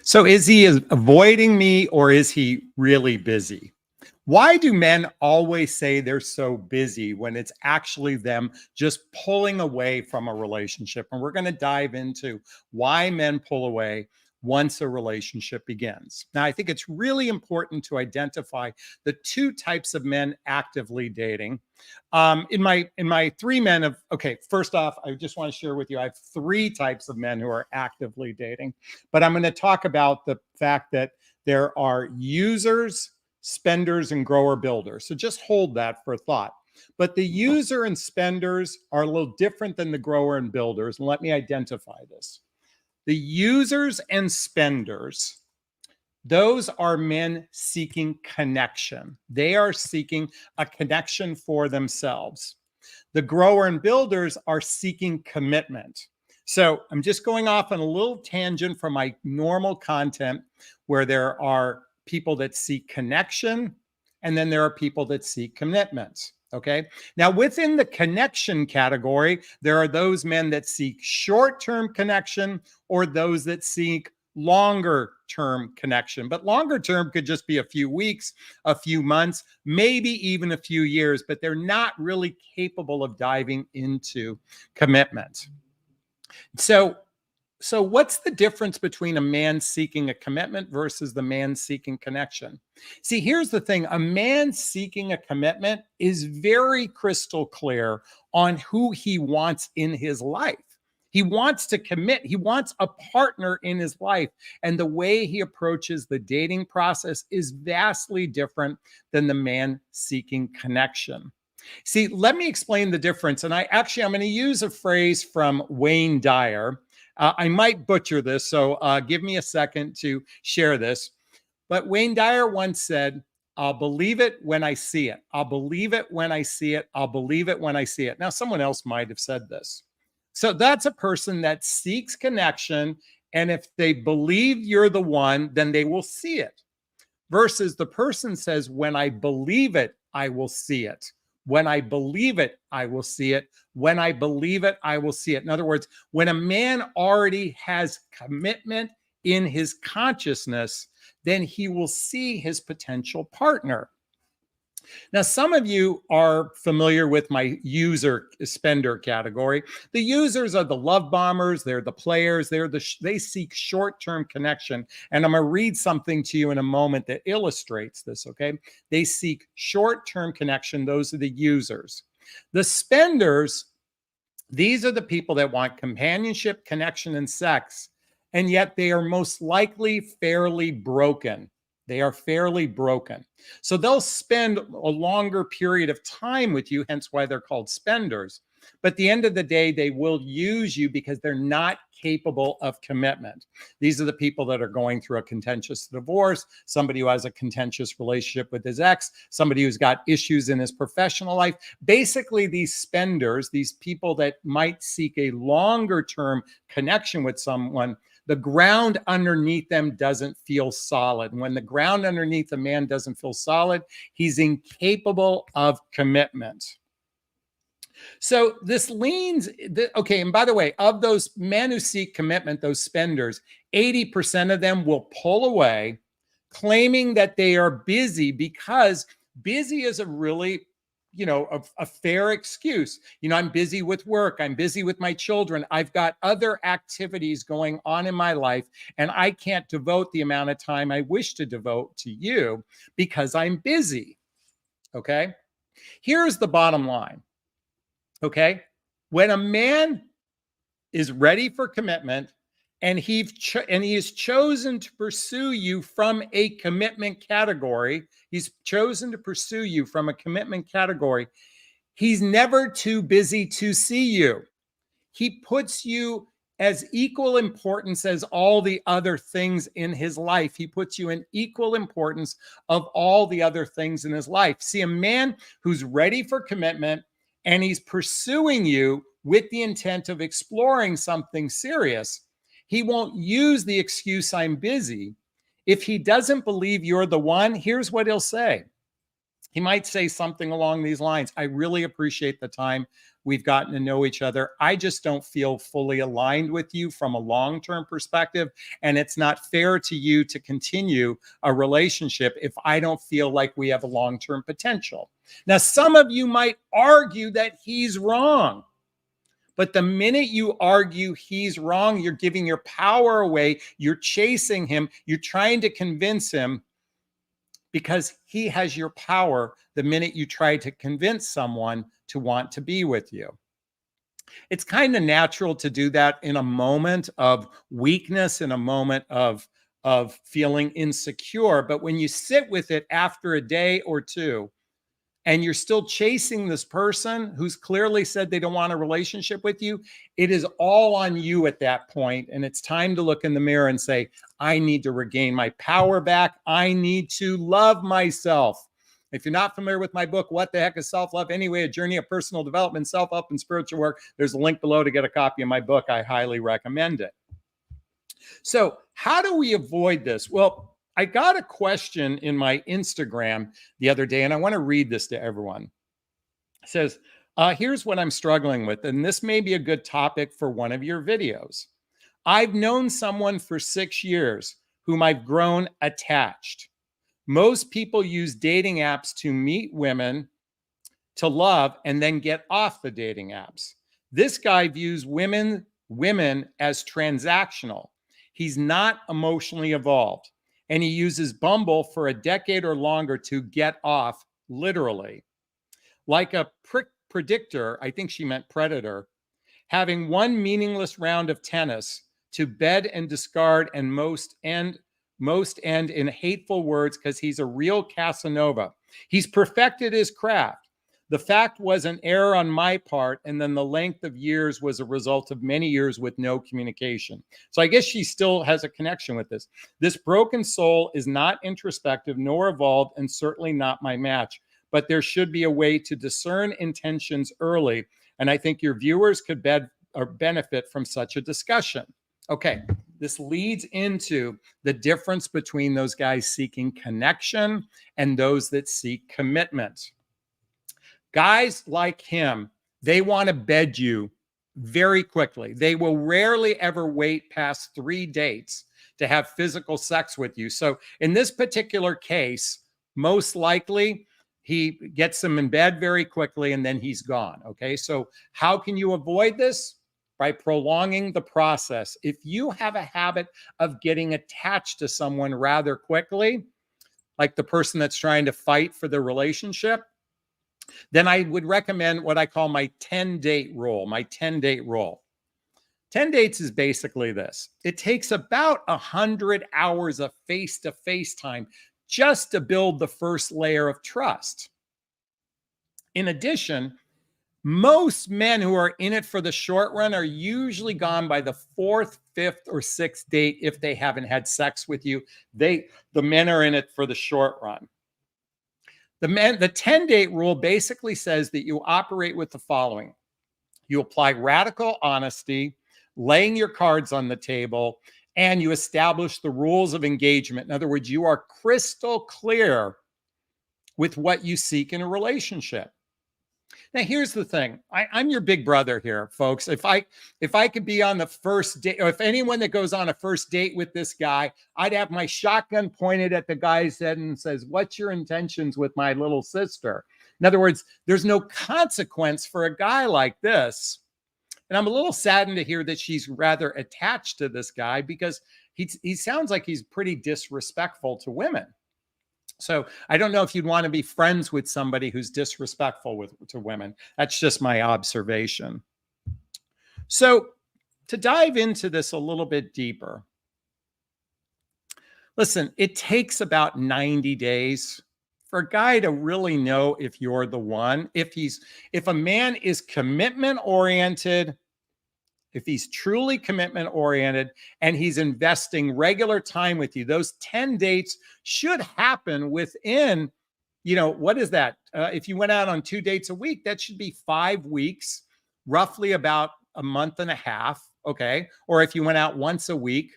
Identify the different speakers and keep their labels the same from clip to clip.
Speaker 1: So is he avoiding me or is he really busy? Why do men always say they're so busy when it's actually them just pulling away from a relationship? And we're going to dive into why men pull away once a relationship begins. Now, I think it's really important to identify the two types of men actively dating. In my three men of okay, first off, I just want to share with you I have three types of men who are actively dating, but I'm going to talk about the fact that there are users, spenders, and grower builders. So just hold that for thought. But the user and spenders are a little different than the grower and builders. And let me identify this. The users and spenders, those are men seeking connection. They are seeking a connection for themselves. The grower and builders are seeking commitment. So I'm just going off on a little tangent from my normal content where there are people that seek connection and then there are people that seek commitment. Okay. Now, within the connection category, there are those men that seek short term connection or those that seek longer term connection. But longer term could just be a few weeks, a few months, maybe even a few years, but they're not really capable of diving into commitment. So what's the difference between a man seeking a commitment versus the man seeking connection? See, here's the thing. A man seeking a commitment is very crystal clear on who he wants in his life. He wants to commit. He wants a partner in his life. And the way he approaches the dating process is vastly different than the man seeking connection. See, let me explain the difference. And I'm going to use a phrase from Wayne Dyer. I might butcher this, so give me a second to share this. But Wayne Dyer once said, I'll believe it when I see it. I'll believe it when I see it. I'll believe it when I see it. Now, someone else might have said this. So that's a person that seeks connection. And if they believe you're the one, then they will see it. Versus the person says, when I believe it, I will see it. When I believe it, I will see it. When I believe it, I will see it. In other words, when a man already has commitment in his consciousness, then he will see his potential partner. Now, some of you are familiar with my user spender category. The users are the love bombers. They're the players. They seek short-term connection. And I'm going to read something to you in a moment that illustrates this, okay? They seek short-term connection. Those are the users. The spenders, these are the people that want companionship, connection, and sex, and yet they are most likely fairly broken. They are fairly broken. So they'll spend a longer period of time with you, hence why they're called spenders. But at the end of the day, they will use you because they're not capable of commitment. These are the people that are going through a contentious divorce, somebody who has a contentious relationship with his ex, somebody who's got issues in his professional life. Basically, these spenders, these people that might seek a longer term connection with someone, the ground underneath them doesn't feel solid. When the ground underneath a man doesn't feel solid, he's incapable of commitment. So this leans, okay, and by the way, of those men who seek commitment, those spenders, 80% of them will pull away, claiming that they are busy because busy is a really a fair excuse. I'm busy with work. I'm busy with my children. I've got other activities going on in my life, and I can't devote the amount of time I wish to devote to you because I'm busy. Okay. Here's the bottom line. Okay. When a man is ready for commitment and he has chosen to pursue you from a commitment category, he's chosen to pursue you from a commitment category, he's never too busy to see you. He puts you as equal importance as all the other things in his life. He puts you in equal importance of all the other things in his life. See, a man who's ready for commitment and he's pursuing you with the intent of exploring something serious, he won't use the excuse, I'm busy. If he doesn't believe you're the one, here's what he'll say. He might say something along these lines. I really appreciate the time we've gotten to know each other. I just don't feel fully aligned with you from a long-term perspective. And it's not fair to you to continue a relationship if I don't feel like we have a long-term potential. Now, some of you might argue that he's wrong. But the minute you argue he's wrong, you're giving your power away. You're chasing him. You're trying to convince him because he has your power the minute you try to convince someone to want to be with you. It's kind of natural to do that in a moment of weakness, in a moment of feeling insecure. But when you sit with it after a day or two, and you're still chasing this person who's clearly said they don't want a relationship with you, it is all on you at that point. And it's time to look in the mirror and say, I need to regain my power back. I need to love myself. If you're not familiar with my book, What the Heck is Self-Love Anyway? A Journey of Personal Development, Self-Help, and Spiritual Work, there's a link below to get a copy of my book. I highly recommend it. So how do we avoid this? Well, I got a question in my Instagram the other day, and I want to read this to everyone. It says, here's what I'm struggling with, and this may be a good topic for one of your videos. I've known someone for 6 years whom I've grown attached. Most people use dating apps to meet women to love and then get off the dating apps. This guy views women as transactional. He's not emotionally evolved. And he uses Bumble for a decade or longer to get off, literally. Like a predictor, I think she meant predator, having one meaningless round of tennis to bed and discard and most end in hateful words because he's a real Casanova. He's perfected his craft. The fact was an error on my part, and then the length of years was a result of many years with no communication. So I guess she still has a connection with this. This broken soul is not introspective nor evolved, and certainly not my match. But there should be a way to discern intentions early, and I think your viewers could benefit from such a discussion. Okay, this leads into the difference between those guys seeking connection and those that seek commitment. Guys like him, they want to bed you very quickly. They will rarely ever wait past 3 dates to have physical sex with you. So in this particular case, most likely he gets them in bed very quickly and then he's gone. Okay, so how can you avoid this? By prolonging the process. If you have a habit of getting attached to someone rather quickly, like the person that's trying to fight for the relationship, then I would recommend what I call my 10-date rule, 10 dates is basically this. It takes about 100 hours of face-to-face time just to build the first layer of trust. In addition, most men who are in it for the short run are usually gone by the 4th, 5th, or 6th date if they haven't had sex with you. The men are in it for the short run. The 10-date rule basically says that you operate with the following. You apply radical honesty, laying your cards on the table, and you establish the rules of engagement. In other words, you are crystal clear with what you seek in a relationship. Now, here's the thing. I'm your big brother here, folks. If I could be on the first date, or if anyone that goes on a first date with this guy, I'd have my shotgun pointed at the guy's head and says, what's your intentions with my little sister? In other words, there's no consequence for a guy like this. And I'm a little saddened to hear that she's rather attached to this guy because he sounds like he's pretty disrespectful to women. So I don't know if you'd want to be friends with somebody who's disrespectful to women. That's just my observation. So to dive into this a little bit deeper, listen, it takes about 90 days for a guy to really know if you're the one. If a man is commitment oriented, if he's truly commitment oriented and he's investing regular time with you, those 10 dates should happen within, what is that? If you went out on 2 dates a week, that should be 5 weeks, roughly about a month and a half. Okay. Or if you went out once a week,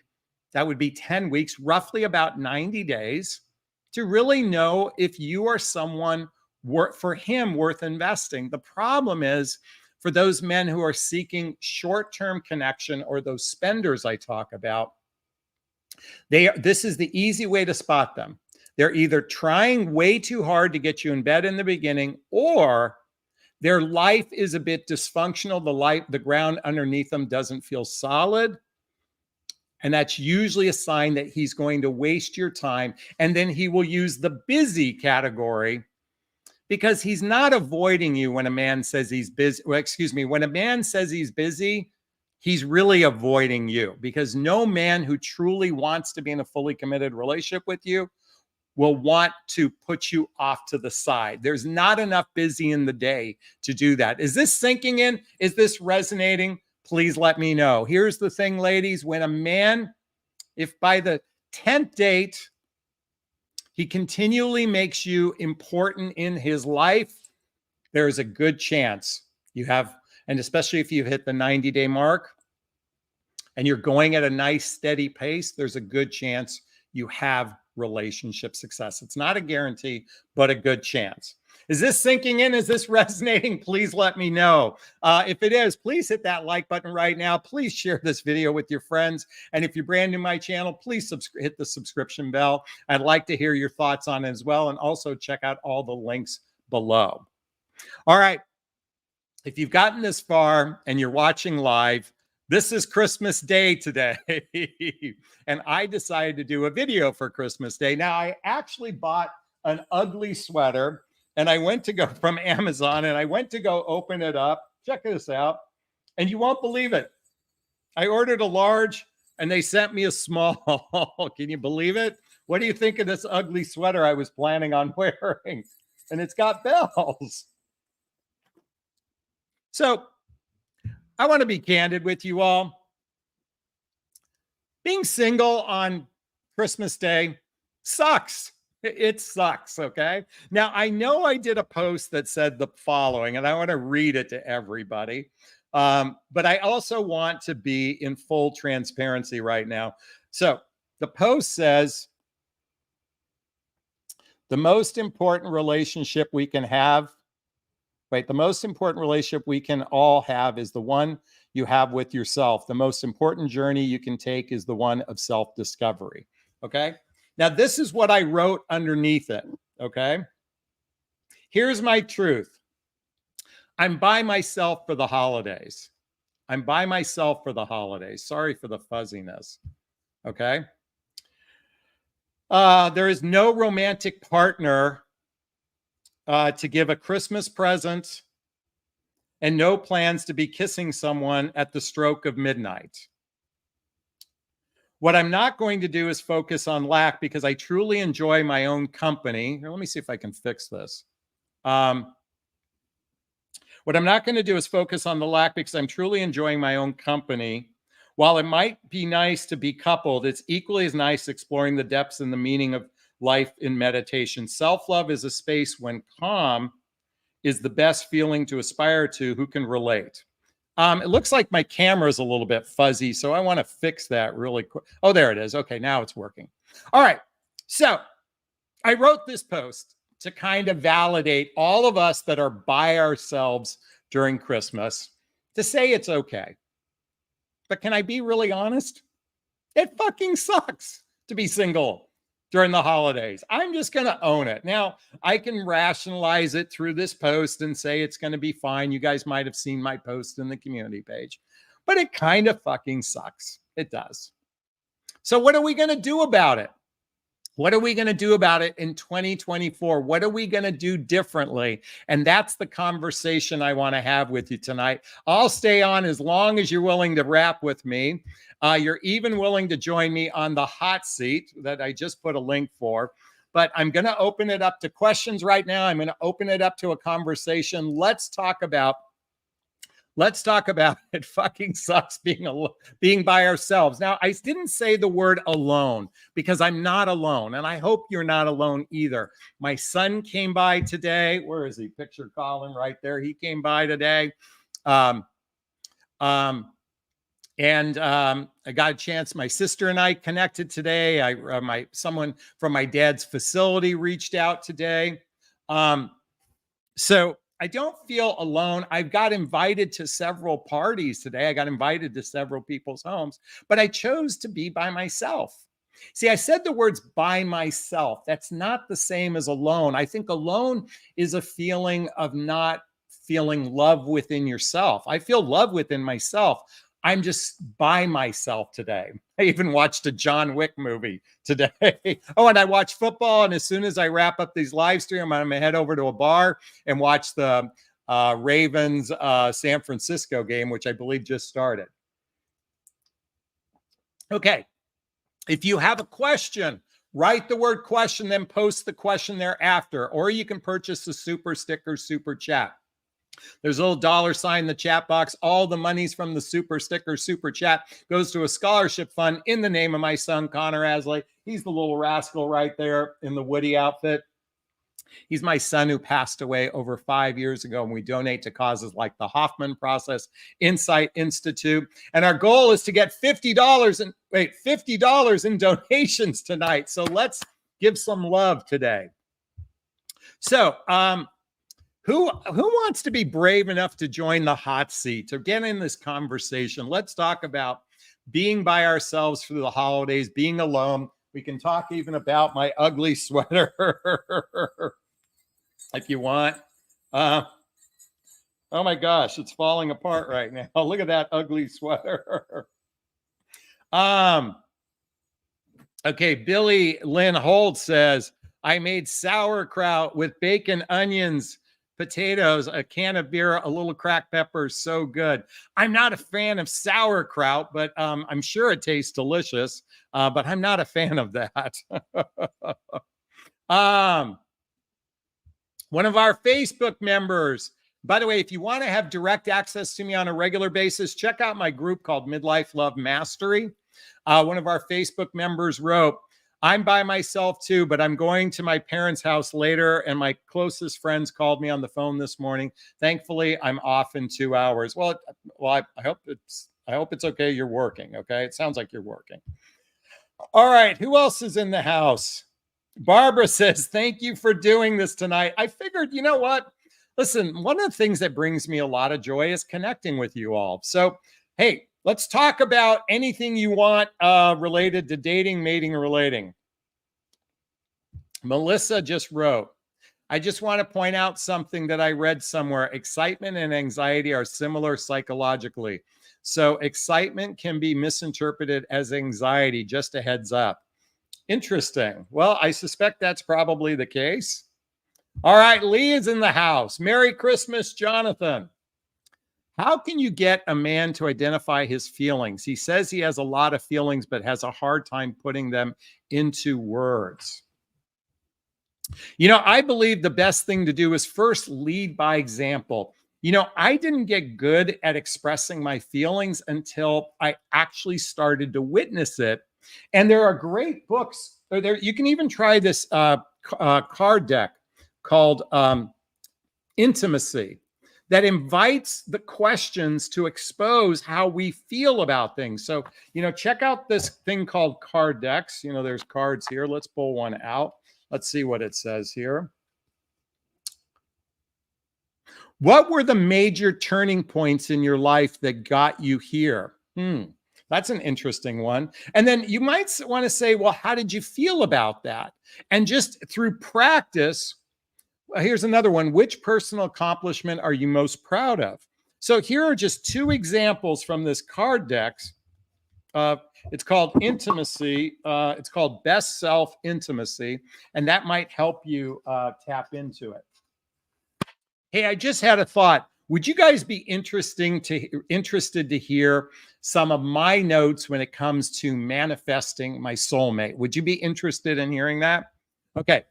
Speaker 1: that would be 10 weeks, roughly about 90 days to really know if you are someone for him worth investing. The problem is for those men who are seeking short-term connection, or those spenders I talk about, this is the easy way to spot them. They're either trying way too hard to get you in bed in the beginning, or their life is a bit dysfunctional. The ground underneath them doesn't feel solid. And that's usually a sign that he's going to waste your time. And then he will use the busy category, because he's not avoiding you when a man says he's busy. Well, excuse me, when a man says he's busy, he's really avoiding you, because no man who truly wants to be in a fully committed relationship with you will want to put you off to the side. There's not enough busy in the day to do that. Is this sinking in? Is this resonating? Please let me know. Here's the thing, ladies. When a man, if by the 10th date, he continually makes you important in his life, there's a good chance you have, and especially if you've hit the 90-day mark and you're going at a nice steady pace, there's a good chance you have relationship success. It's not a guarantee, but a good chance. Is this sinking in? Is this resonating? Please let me know. If it is, please hit that like button right now. Please share this video with your friends. And if you're brand new to my channel, please hit the subscription bell. I'd like to hear your thoughts on it as well. And also check out all the links below. All right. If you've gotten this far and you're watching live, this is Christmas Day today. And I decided to do a video for Christmas Day. Now, I actually bought an ugly sweater, and I went to go from Amazon, and I went to go open it up. Check this out. And you won't believe it. I ordered a large and they sent me a small. Can you believe it? What do you think of this ugly sweater I was planning on wearing? And it's got bells. So I want to be candid with you all. Being single on Christmas Day sucks. It sucks, okay? Now, I know I did a post that said the following, and I want to read it to everybody. But I also want to be in full transparency right now. So the post says, the most important relationship we can have, the most important relationship we can all have is the one you have with yourself. The most important journey you can take is the one of self-discovery, okay? Now, this is what I wrote underneath it, okay? Here's my truth. I'm by myself for the holidays. I'm by myself for the holidays. Sorry for the fuzziness, okay? There is no romantic partner to give a Christmas present, and no plans to be kissing someone at the stroke of midnight. What I'm not going to do is focus on lack, because I truly enjoy my own company. Here, let me see if I can fix this. What I'm not going to do is focus on the lack, because I'm truly enjoying my own company. While it might be nice to be coupled, it's equally as nice exploring the depths and the meaning of life in meditation. Self-love is a space when calm is the best feeling to aspire to. Who can relate? It looks like my camera is a little bit fuzzy, so I want to fix that really quick. Oh, there it is. Okay, now it's working. All right. So I wrote this post to kind of validate all of us that are by ourselves during Christmas, to say it's okay. But can I be really honest? It fucking sucks to be single during the holidays. I'm just going to own it. Now, I can rationalize it through this post and say it's going to be fine. You guys might have seen my post in the community page, but it kind of fucking sucks. It does. So what are we going to do about it? What are we going to do about it in 2024? What are we going to do differently? And that's the conversation I want to have with you tonight. I'll stay on as long as you're willing to rap with me. You're even willing to join me on the hot seat that I just put a link for. But I'm going to open it up to questions right now. I'm going to open it up to a conversation. Let's talk about it. Fucking sucks being by ourselves. Now, I didn't say the word alone, because I'm not alone, and I hope you're not alone either. My son came by today. Where is he? Picture Colin right there. He came by today. I got a chance. My sister and I connected today. Someone from my dad's facility reached out today. So I don't feel alone. I got invited to several parties today. I got invited to several people's homes, but I chose to be by myself. See, I said the words by myself. That's not the same as alone. I think alone is a feeling of not feeling love within yourself. I feel love within myself. I'm just by myself today. I even watched a John Wick movie today. Oh, and I watch football. And as soon as I wrap up these live stream, I'm going to head over to a bar and watch the Ravens San Francisco game, which I believe just started. Okay. If you have a question, write the word question, then post the question thereafter, or you can purchase the super sticker, super chat. There's a little $ in the chat box. All the monies from the super sticker, super chat goes to a scholarship fund in the name of my son, Connor Asley. He's the little rascal right there in the Woody outfit. He's my son who passed away over 5 years ago, and we donate to causes like the Hoffman Process, Insight Institute. And our goal is to get $50 in donations tonight. So let's give some love today. So, who wants to be brave enough to join the hot seat to get in this conversation? Let's talk about being by ourselves through the holidays, being alone. We can talk even about my ugly sweater if you want. Oh my gosh, it's falling apart right now. Look at that ugly sweater. Okay, Billy Lynn Holt says, I made sauerkraut with bacon, onions, potatoes, a can of beer, a little cracked pepper. So good. I'm not a fan of sauerkraut, but I'm sure it tastes delicious. But I'm not a fan of that. One of our Facebook members, by the way, if you want to have direct access to me on a regular basis, check out my group called Midlife Love Mastery. One of our Facebook members wrote, I'm by myself too, but I'm going to my parents' house later, and my closest friends called me on the phone this morning. Thankfully, I'm off in 2 hours. Well, I hope it's okay. You're working. Okay, it sounds like you're working. All right, who else is in the house? Barbara says, thank you for doing this tonight. I figured, you know what? Listen, one of the things that brings me a lot of joy is connecting with you all. So, hey, let's talk about anything you want related to dating, mating, or relating. Melissa just wrote, I just want to point out something that I read somewhere. Excitement and anxiety are similar psychologically. So excitement can be misinterpreted as anxiety, just a heads up. Interesting. Well, I suspect that's probably the case. All right, Lee is in the house. Merry Christmas, Jonathan. How can you get a man to identify his feelings? He says he has a lot of feelings, but has a hard time putting them into words. You know, I believe the best thing to do is first lead by example. You know, I didn't get good at expressing my feelings until I actually started to witness it. And there are great books. You can even try this card deck called Intimacy, that invites the questions to expose how we feel about things. So, you know, check out this thing called card decks. You know, there's cards here. Let's pull one out. Let's see what it says here. What were the major turning points in your life that got you here? That's an interesting one. And then you might want to say, well, how did you feel about that? And just through practice, here's another one. Which personal accomplishment are you most proud of? So here are just two examples from this card decks. It's called Intimacy. It's called Best Self Intimacy. And that might help you tap into it. Hey, I just had a thought. Would you guys be interested to hear some of my notes when it comes to manifesting my soulmate? Would you be interested in hearing that? Okay.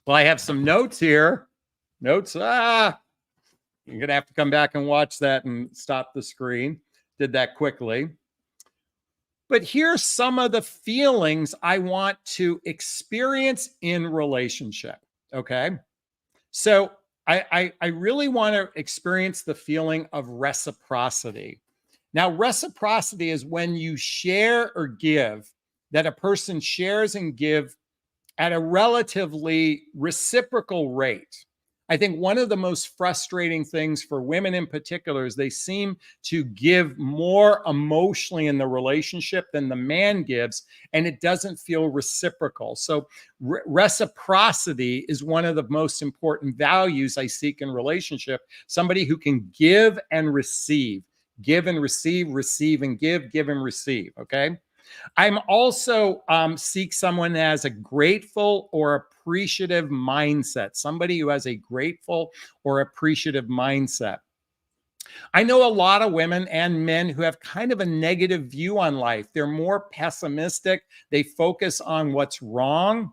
Speaker 1: Well, I have some notes here. Notes. You're going to have to come back and watch that and stop the screen. Did that quickly. But here's some of the feelings I want to experience in relationship. Okay. So I really want to experience the feeling of reciprocity. Now, reciprocity is when you share or give, that a person shares and give at a relatively reciprocal rate. I think one of the most frustrating things for women in particular is they seem to give more emotionally in the relationship than the man gives, and it doesn't feel reciprocal. So reciprocity is one of the most important values I seek in relationship. Somebody who can give and receive, give and receive, receive and give and receive. Okay. I'm also seek someone that has a grateful or appreciative mindset, somebody who has a grateful or appreciative mindset. I know a lot of women and men who have kind of a negative view on life. They're more pessimistic. They focus on what's wrong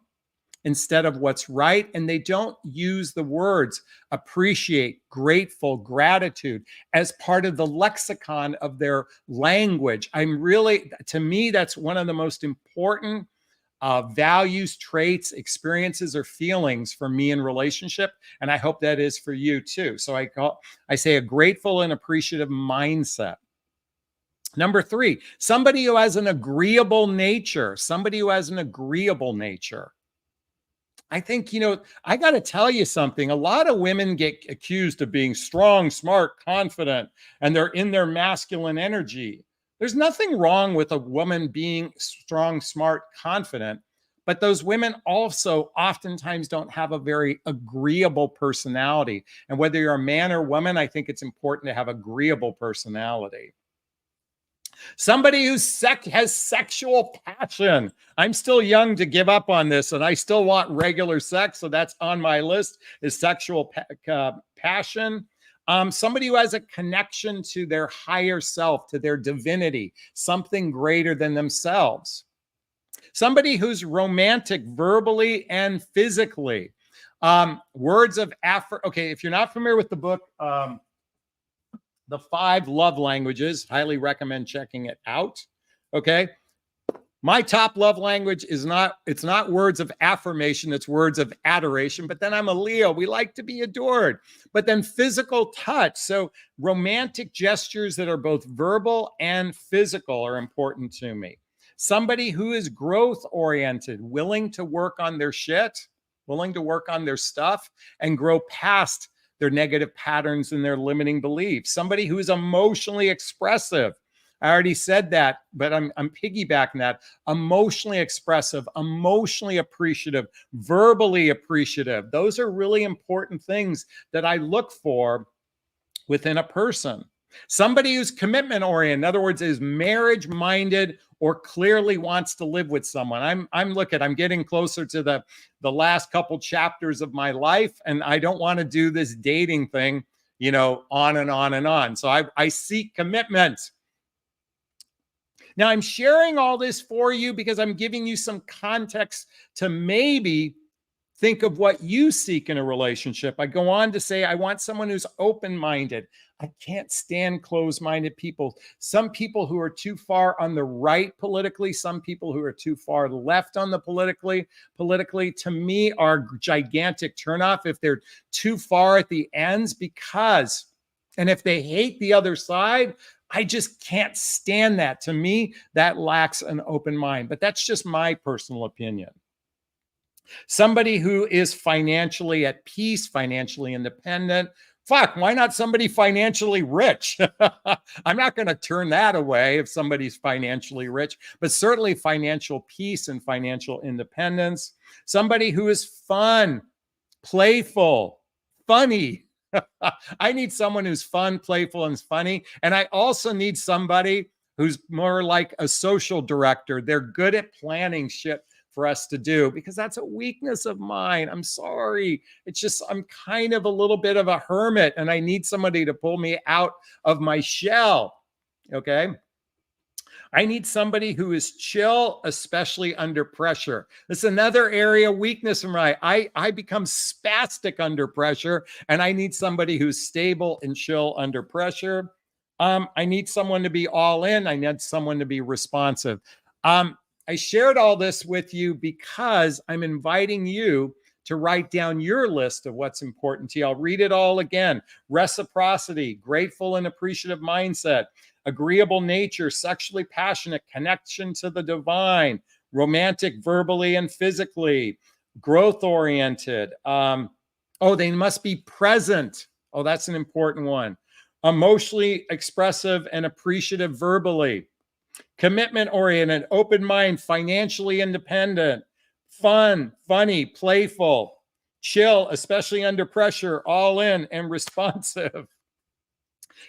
Speaker 1: instead of what's right. And they don't use the words appreciate, grateful, gratitude as part of the lexicon of their language. To me, that's one of the most important values, traits, experiences, or feelings for me in relationship. And I hope that is for you too. So I say a grateful and appreciative mindset. Number 3, somebody who has an agreeable nature, somebody who has an agreeable nature. I think, I got to tell you something. A lot of women get accused of being strong, smart, confident, and they're in their masculine energy. There's nothing wrong with a woman being strong, smart, confident, but those women also oftentimes don't have a very agreeable personality. And whether you're a man or woman, I think it's important to have agreeable personality. Somebody who has sexual passion. I'm still young to give up on this, and I still want regular sex, so that's on my list, is sexual passion. Somebody who has a connection to their higher self, to their divinity, something greater than themselves. Somebody who's romantic verbally and physically. Words of affirmation. Okay, if you're not familiar with the book, The 5 Love Languages, highly recommend checking it out. Okay. My top love language it's not words of affirmation, it's words of adoration. But then I'm a Leo. We like to be adored. But then physical touch. So romantic gestures that are both verbal and physical are important to me. Somebody who is growth oriented, willing to work on their shit, willing to work on their stuff and grow past their negative patterns and their limiting beliefs. Somebody who is emotionally expressive. I already said that, but I'm piggybacking that. Emotionally expressive, emotionally appreciative, verbally appreciative. Those are really important things that I look for within a person. Somebody who's commitment oriented, in other words, is marriage minded or clearly wants to live with someone. I'm getting closer to the last couple chapters of my life, and I don't want to do this dating thing, on and on and on. So I seek commitment. Now I'm sharing all this for you because I'm giving you some context to maybe think of what you seek in a relationship. I go on to say, I want someone who's open-minded. I can't stand closed-minded people. Some people who are too far on the right politically, some people who are too far left on the politically, to me, are gigantic turnoff if they're too far at the ends and if they hate the other side, I just can't stand that. To me, that lacks an open mind, but that's just my personal opinion. Somebody who is financially at peace, financially independent. Fuck, why not somebody financially rich? I'm not going to turn that away if somebody's financially rich, but certainly financial peace and financial independence. Somebody who is fun, playful, funny. I need someone who's fun, playful, and funny. And I also need somebody who's more like a social director. They're good at planning shit for us to do, because that's a weakness of mine. I'm sorry. It's just, I'm kind of a little bit of a hermit and I need somebody to pull me out of my shell. Okay. I need somebody who is chill, especially under pressure. That's another area of weakness of mine. I become spastic under pressure, and I need somebody who's stable and chill under pressure. I need someone to be all in. I need someone to be responsive. I shared all this with you because I'm inviting you to write down your list of what's important to you. I'll read it all again. Reciprocity, grateful and appreciative mindset, agreeable nature, sexually passionate, connection to the divine, romantic verbally and physically, growth oriented, Oh, they must be present. Oh, that's an important one. Emotionally expressive and appreciative verbally. Commitment oriented, open mind, financially independent, fun, funny, playful, chill, especially under pressure, all in, and responsive.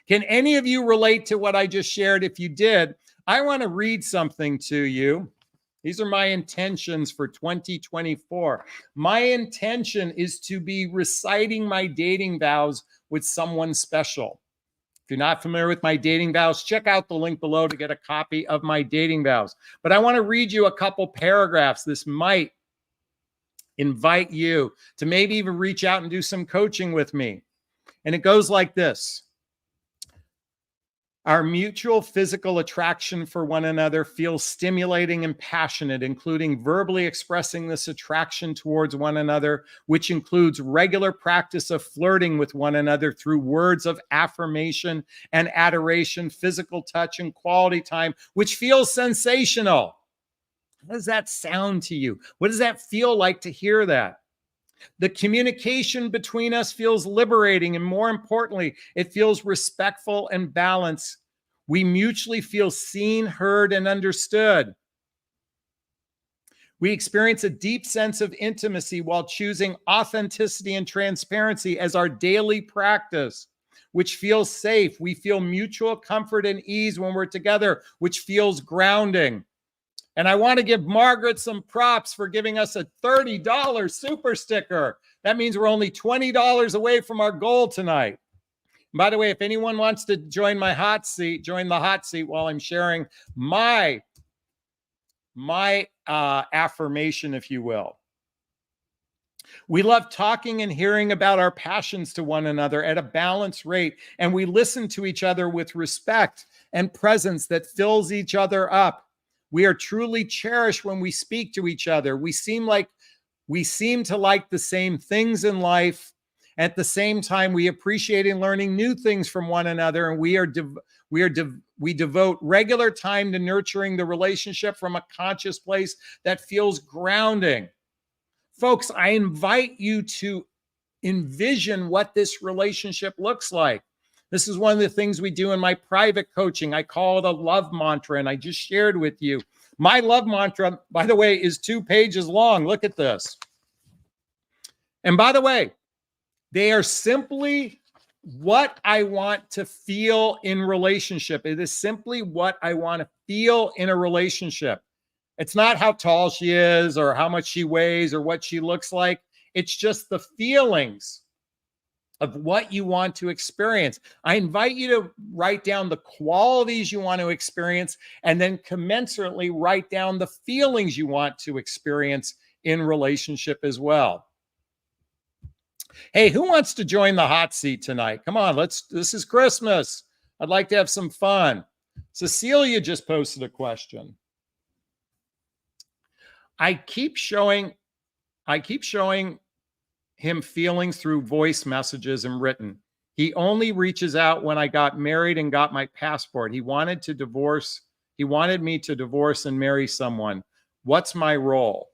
Speaker 1: Can any of you relate to what I just shared? If you did, I want to read something to you. These are my intentions for 2024. My intention is to be reciting my dating vows with someone special. If you're not familiar with my dating vows, check out the link below to get a copy of my dating vows. But I want to read you a couple paragraphs. This might invite you to maybe even reach out and do some coaching with me. And it goes like this. Our mutual physical attraction for one another feels stimulating and passionate, including verbally expressing this attraction towards one another, which includes regular practice of flirting with one another through words of affirmation and adoration, physical touch, and quality time, which feels sensational. How does that sound to you? What does that feel like to hear that? The communication between us feels liberating, and more importantly, it feels respectful and balanced. We mutually feel seen, heard, and understood. We experience a deep sense of intimacy while choosing authenticity and transparency as our daily practice, which feels safe. We feel mutual comfort and ease when we're together, which feels grounding. And I want to give Margaret some props for giving us a $30 super sticker. That means we're only $20 away from our goal tonight. By the way, if anyone wants to join my hot seat, join the hot seat while I'm sharing my affirmation, if you will. We love talking and hearing about our passions to one another at a balanced rate, and we listen to each other with respect and presence that fills each other up. We are truly cherished when we speak to each other. We seem to like the same things in life. At the same time, we appreciate and learning new things from one another, and we devote regular time to nurturing the relationship from a conscious place that feels grounding. Folks, I invite you to envision what this relationship looks like. This is one of the things we do in my private coaching. I call it a love mantra, and I just shared with you. My love mantra, by the way, is 2 pages long. Look at this. And by the way, they are simply what I want to feel in relationship. It is simply what I want to feel in a relationship. It's not how tall she is or how much she weighs or what she looks like. It's just the feelings of what you want to experience. I invite you to write down the qualities you want to experience and then commensurately write down the feelings you want to experience in relationship as well. Hey, who wants to join the hot seat tonight? Come on, this is Christmas. I'd like to have some fun. Cecilia just posted a question. I keep showing him feelings through voice messages and written. He only reaches out when I got married and got my passport. He wanted me to divorce and marry someone. What's my role?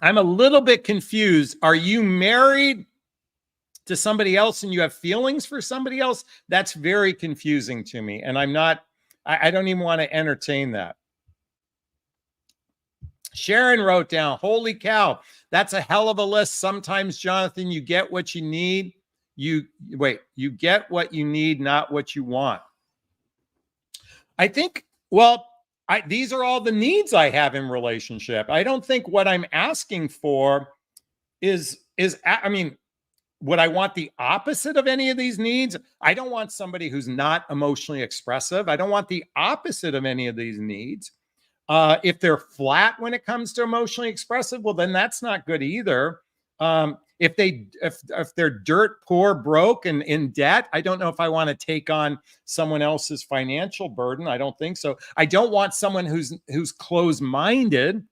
Speaker 1: I'm a little bit confused. Are you married to somebody else and you have feelings for somebody else? That's very confusing to me. And I don't even want to entertain that. Sharon wrote down, holy cow, that's a hell of a list. Sometimes, Jonathan, you get what you need. You get what you need, not what you want. I think, these are all the needs I have in relationship. I don't think what I'm asking for is, would I want the opposite of any of these needs? I don't want somebody who's not emotionally expressive. I don't want the opposite of any of these needs. If they're flat when it comes to emotionally expressive, well, then that's not good either. If they're dirt poor, broke, and in debt, I don't know if I want to take on someone else's financial burden. I don't think so. I don't want someone who's closed-minded.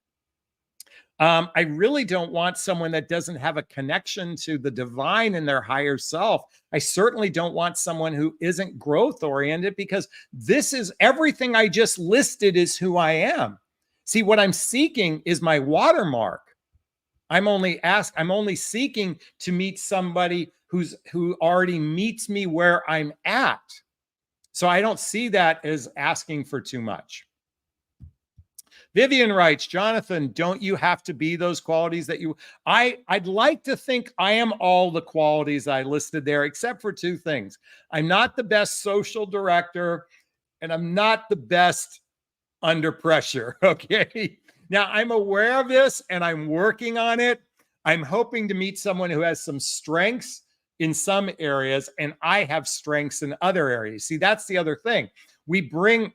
Speaker 1: I really don't want someone that doesn't have a connection to the divine in their higher self. I certainly don't want someone who isn't growth oriented, because this is everything I just listed is who I am. See, what I'm seeking is my watermark. I'm only seeking to meet somebody who already meets me where I'm at. So I don't see that as asking for too much. Vivian writes, Jonathan, don't you have to be those qualities that I'd like to think I am all the qualities I listed there, except for two things. I'm not the best social director, and I'm not the best under pressure. Okay. Now I'm aware of this and I'm working on it. I'm hoping to meet someone who has some strengths in some areas and I have strengths in other areas. See, that's the other thing. We bring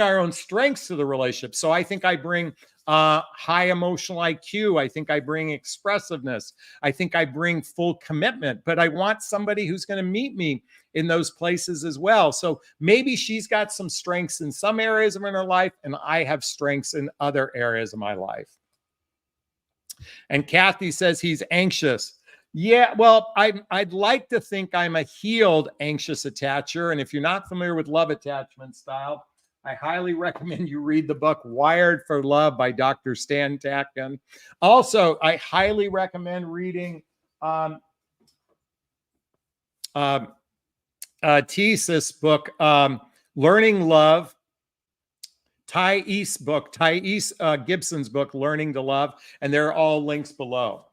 Speaker 1: our own strengths to the relationship. So I think I bring high emotional IQ. I think I bring expressiveness. I think I bring full commitment, but I want somebody who's going to meet me in those places as well. So maybe she's got some strengths in some areas of her life and I have strengths in other areas of my life. And Kathy says he's anxious. Yeah, well, I'd like to think I'm a healed anxious attacher. And if you're not familiar with love attachment style, I highly recommend you read the book Wired for Love by Dr. Stan Tatkin. Also, I highly recommend reading Thesis book, Learning Love, Thais Gibson's book, Learning to Love, and they're all links below.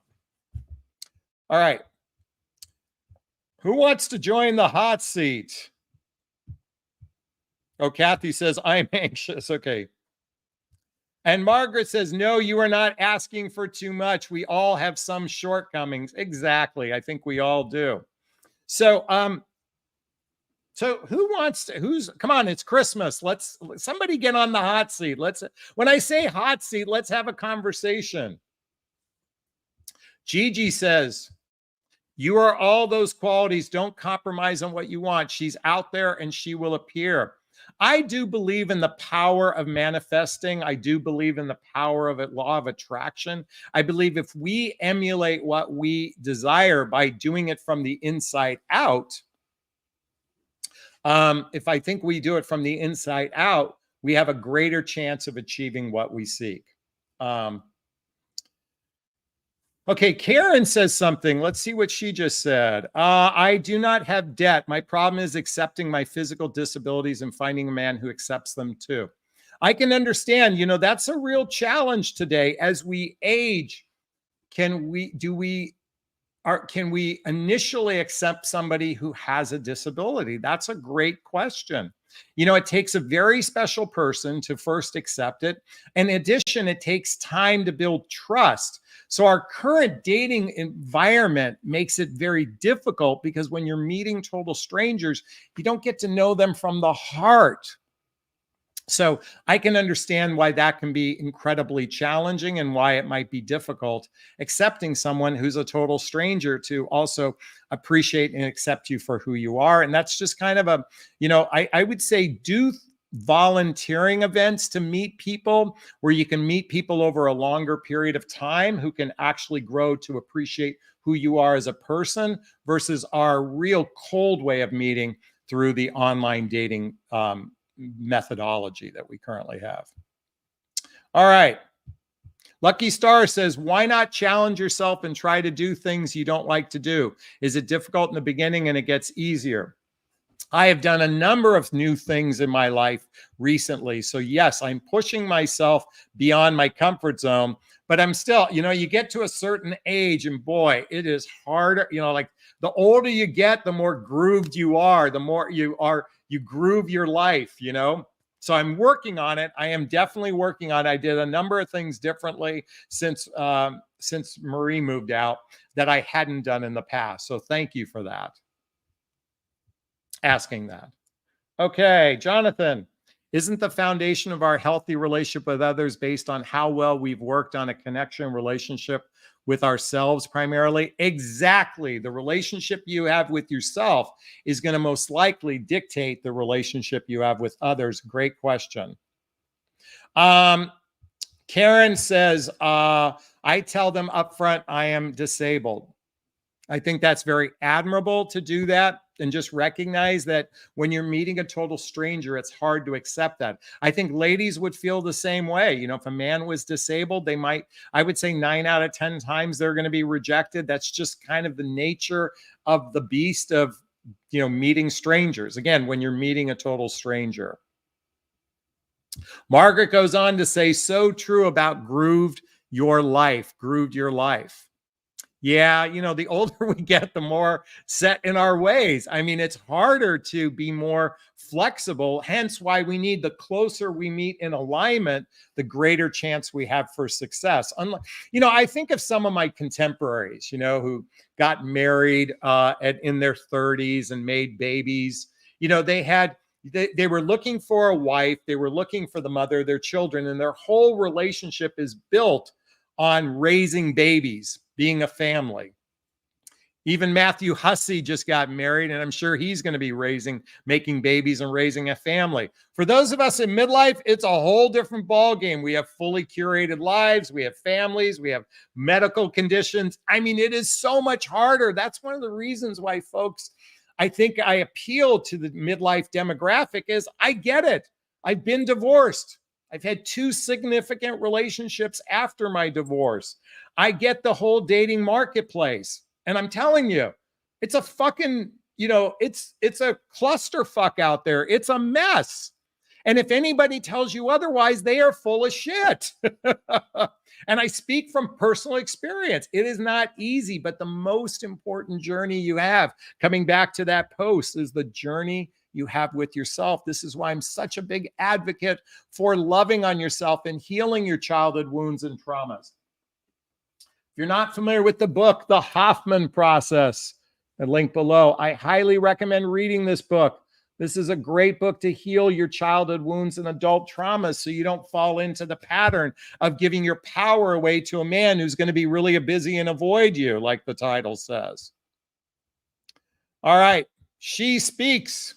Speaker 1: All right. Who wants to join the hot seat? Oh, Kathy says, I'm anxious. Okay. And Margaret says, no, you are not asking for too much. We all have some shortcomings. Exactly. I think we all do. So, who wants to, come on, it's Christmas. Somebody get on the hot seat. When I say hot seat, let's have a conversation. Gigi says, you are all those qualities. Don't compromise on what you want. She's out there and she will appear. I do believe in the power of manifesting. I do believe in the power of law of attraction. I believe if we emulate what we desire by doing it from the inside out, if I think we do it from the inside out, we have a greater chance of achieving what we seek. Okay, Karen says something. Let's see what she just said. I do not have debt. My problem is accepting my physical disabilities and finding a man who accepts them too. I can understand, that's a real challenge today. As we age, can we initially accept somebody who has a disability? That's a great question. It takes a very special person to first accept it. In addition, it takes time to build trust. So our current dating environment makes it very difficult because when you're meeting total strangers, you don't get to know them from the heart. So I can understand why that can be incredibly challenging and why it might be difficult accepting someone who's a total stranger to also appreciate and accept you for who you are. And that's just kind of I would say do volunteering events to meet people where you can meet people over a longer period of time who can actually grow to appreciate who you are as a person versus our real cold way of meeting through the online dating methodology that we currently have. All right. Lucky Star says, why not challenge yourself and try to do things you don't like to do? Is it difficult in the beginning and it gets easier? I have done a number of new things in my life recently. So yes, I'm pushing myself beyond my comfort zone, but I'm still, you get to a certain age and boy, it is harder, like the older you get, the more grooved you are, the more you groove your life, So I'm working on it. I am definitely working on it. I did a number of things differently since Marie moved out that I hadn't done in the past. So thank you for that. Asking that. Okay, Jonathan, isn't the foundation of our healthy relationship with others based on how well we've worked on a connection relationship with ourselves primarily? Exactly. The relationship you have with yourself is going to most likely dictate the relationship you have with others. Great question. Karen says, I tell them up front I am disabled. I think that's very admirable to do that. and just recognize that when you're meeting a total stranger, it's hard to accept that. I think ladies would feel the same way. You know, if a man was disabled, I would say 9 out of 10 times they're going to be rejected. That's just kind of the nature of the beast of, you know, meeting strangers. Again, when you're meeting a total stranger. Margaret goes on to say, so true about grooved your life. Yeah, you know, the older we get, the more set in our ways. I mean, it's harder to be more flexible, hence why we need, the closer we meet in alignment, the greater chance we have for success. Unlike, you know, I think of some of my contemporaries, you know, who got married in their 30s and made babies. You know, they were looking for a wife, they were looking for the mother of their children, and their whole relationship is built on raising babies, being a family. Even Matthew Hussey just got married, and I'm sure he's going to be making babies and raising a family. For those of us in midlife, it's a whole different ballgame. We have fully curated lives, we have families, we have medical conditions. I mean, it is so much harder. That's one of the reasons why, folks, I think I appeal to the midlife demographic is I get it. I've been divorced. I've had 2 significant relationships after my divorce. I get the whole dating marketplace. And I'm telling you, it's a fucking, you know, it's a clusterfuck out there. It's a mess. And if anybody tells you otherwise, they are full of shit. And I speak from personal experience. It is not easy, but the most important journey you have, coming back to that post, is the journey you have with yourself. This is why I'm such a big advocate for loving on yourself and healing your childhood wounds and traumas. If you're not familiar with the book, The Hoffman Process, a link below, I highly recommend reading this book. This is a great book to heal your childhood wounds and adult traumas so you don't fall into the pattern of giving your power away to a man who's going to be really busy and avoid you, like the title says. All right, She Speaks.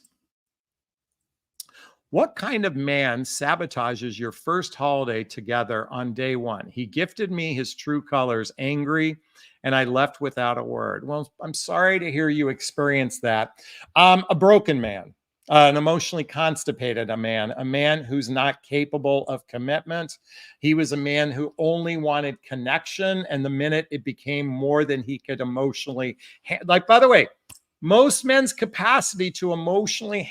Speaker 1: What kind of man sabotages your first holiday together on day one? He gifted me his true colors, angry, and I left without a word. Well, I'm sorry to hear you experience that. A broken man, an emotionally constipated a man who's not capable of commitment. He was a man who only wanted connection, and the minute it became more than he could emotionally like, by the way, most men's capacity to emotionally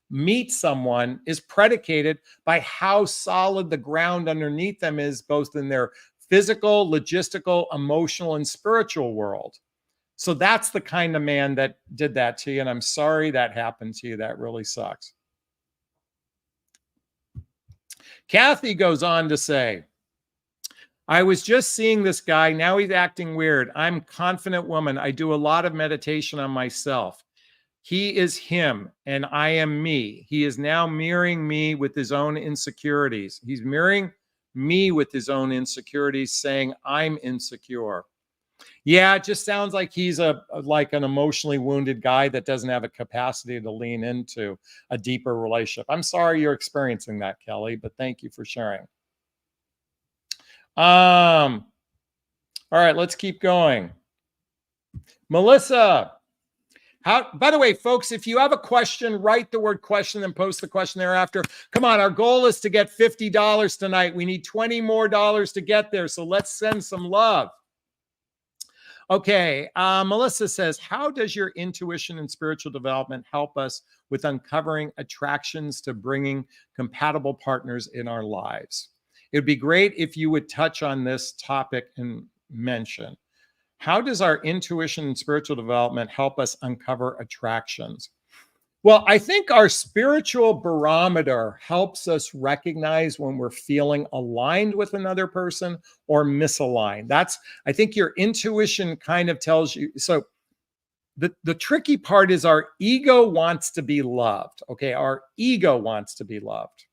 Speaker 1: meet someone is predicated by how solid the ground underneath them is, both in their physical, logistical, emotional, and spiritual world. So that's the kind of man that did that to you. And I'm sorry that happened to you. That really sucks. Kathy goes on to say, I was just seeing this guy. Now he's acting weird. I'm a confident woman. I do a lot of meditation on myself. He is him and I am me. He is now mirroring me with his own insecurities. He's mirroring me with his own insecurities, saying I'm insecure. Yeah, it just sounds like he's like an emotionally wounded guy that doesn't have a capacity to lean into a deeper relationship. I'm sorry you're experiencing that, Kelly, but thank you for sharing. All right, let's keep going. Melissa. By the way, folks, if you have a question, write the word question and post the question thereafter. Come on, our goal is to get $50 tonight. We need $20 more to get there, so let's send some love. Okay, Melissa says, how does your intuition and spiritual development help us with uncovering attractions to bringing compatible partners in our lives? It would be great if you would touch on this topic and mention. How does our intuition and spiritual development help us uncover attractions? Well, I think our spiritual barometer helps us recognize when we're feeling aligned with another person or misaligned. I think your intuition kind of tells you. So the tricky part is our ego wants to be loved. Okay, our ego wants to be loved.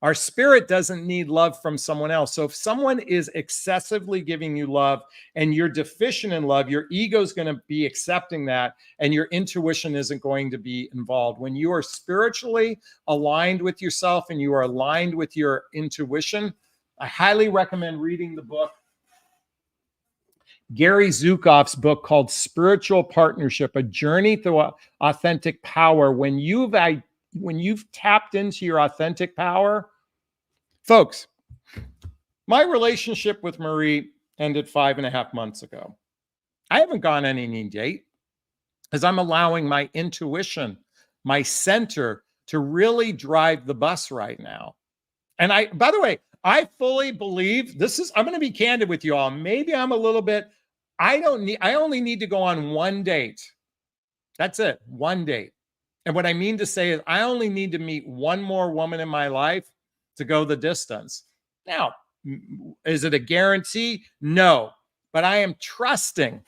Speaker 1: Our spirit doesn't need love from someone else. So if someone is excessively giving you love and you're deficient in love, your ego is going to be accepting that and your intuition isn't going to be involved. When you are spiritually aligned with yourself and you are aligned with your intuition, I highly recommend reading the book Gary Zukav's book called Spiritual Partnership, A Journey Through Authentic Power. When you've tapped into your authentic power, folks, my relationship with Marie ended 5.5 months ago. I haven't gone on any date because I'm allowing my intuition, my center, to really drive the bus right now. And by the way, I fully believe I'm going to be candid with you all. Maybe I'm a little bit, I only need to go on one date. That's it, one date. And what I mean to say is I only need to meet one more woman in my life to go the distance. Now, is it a guarantee? No, but I am trusting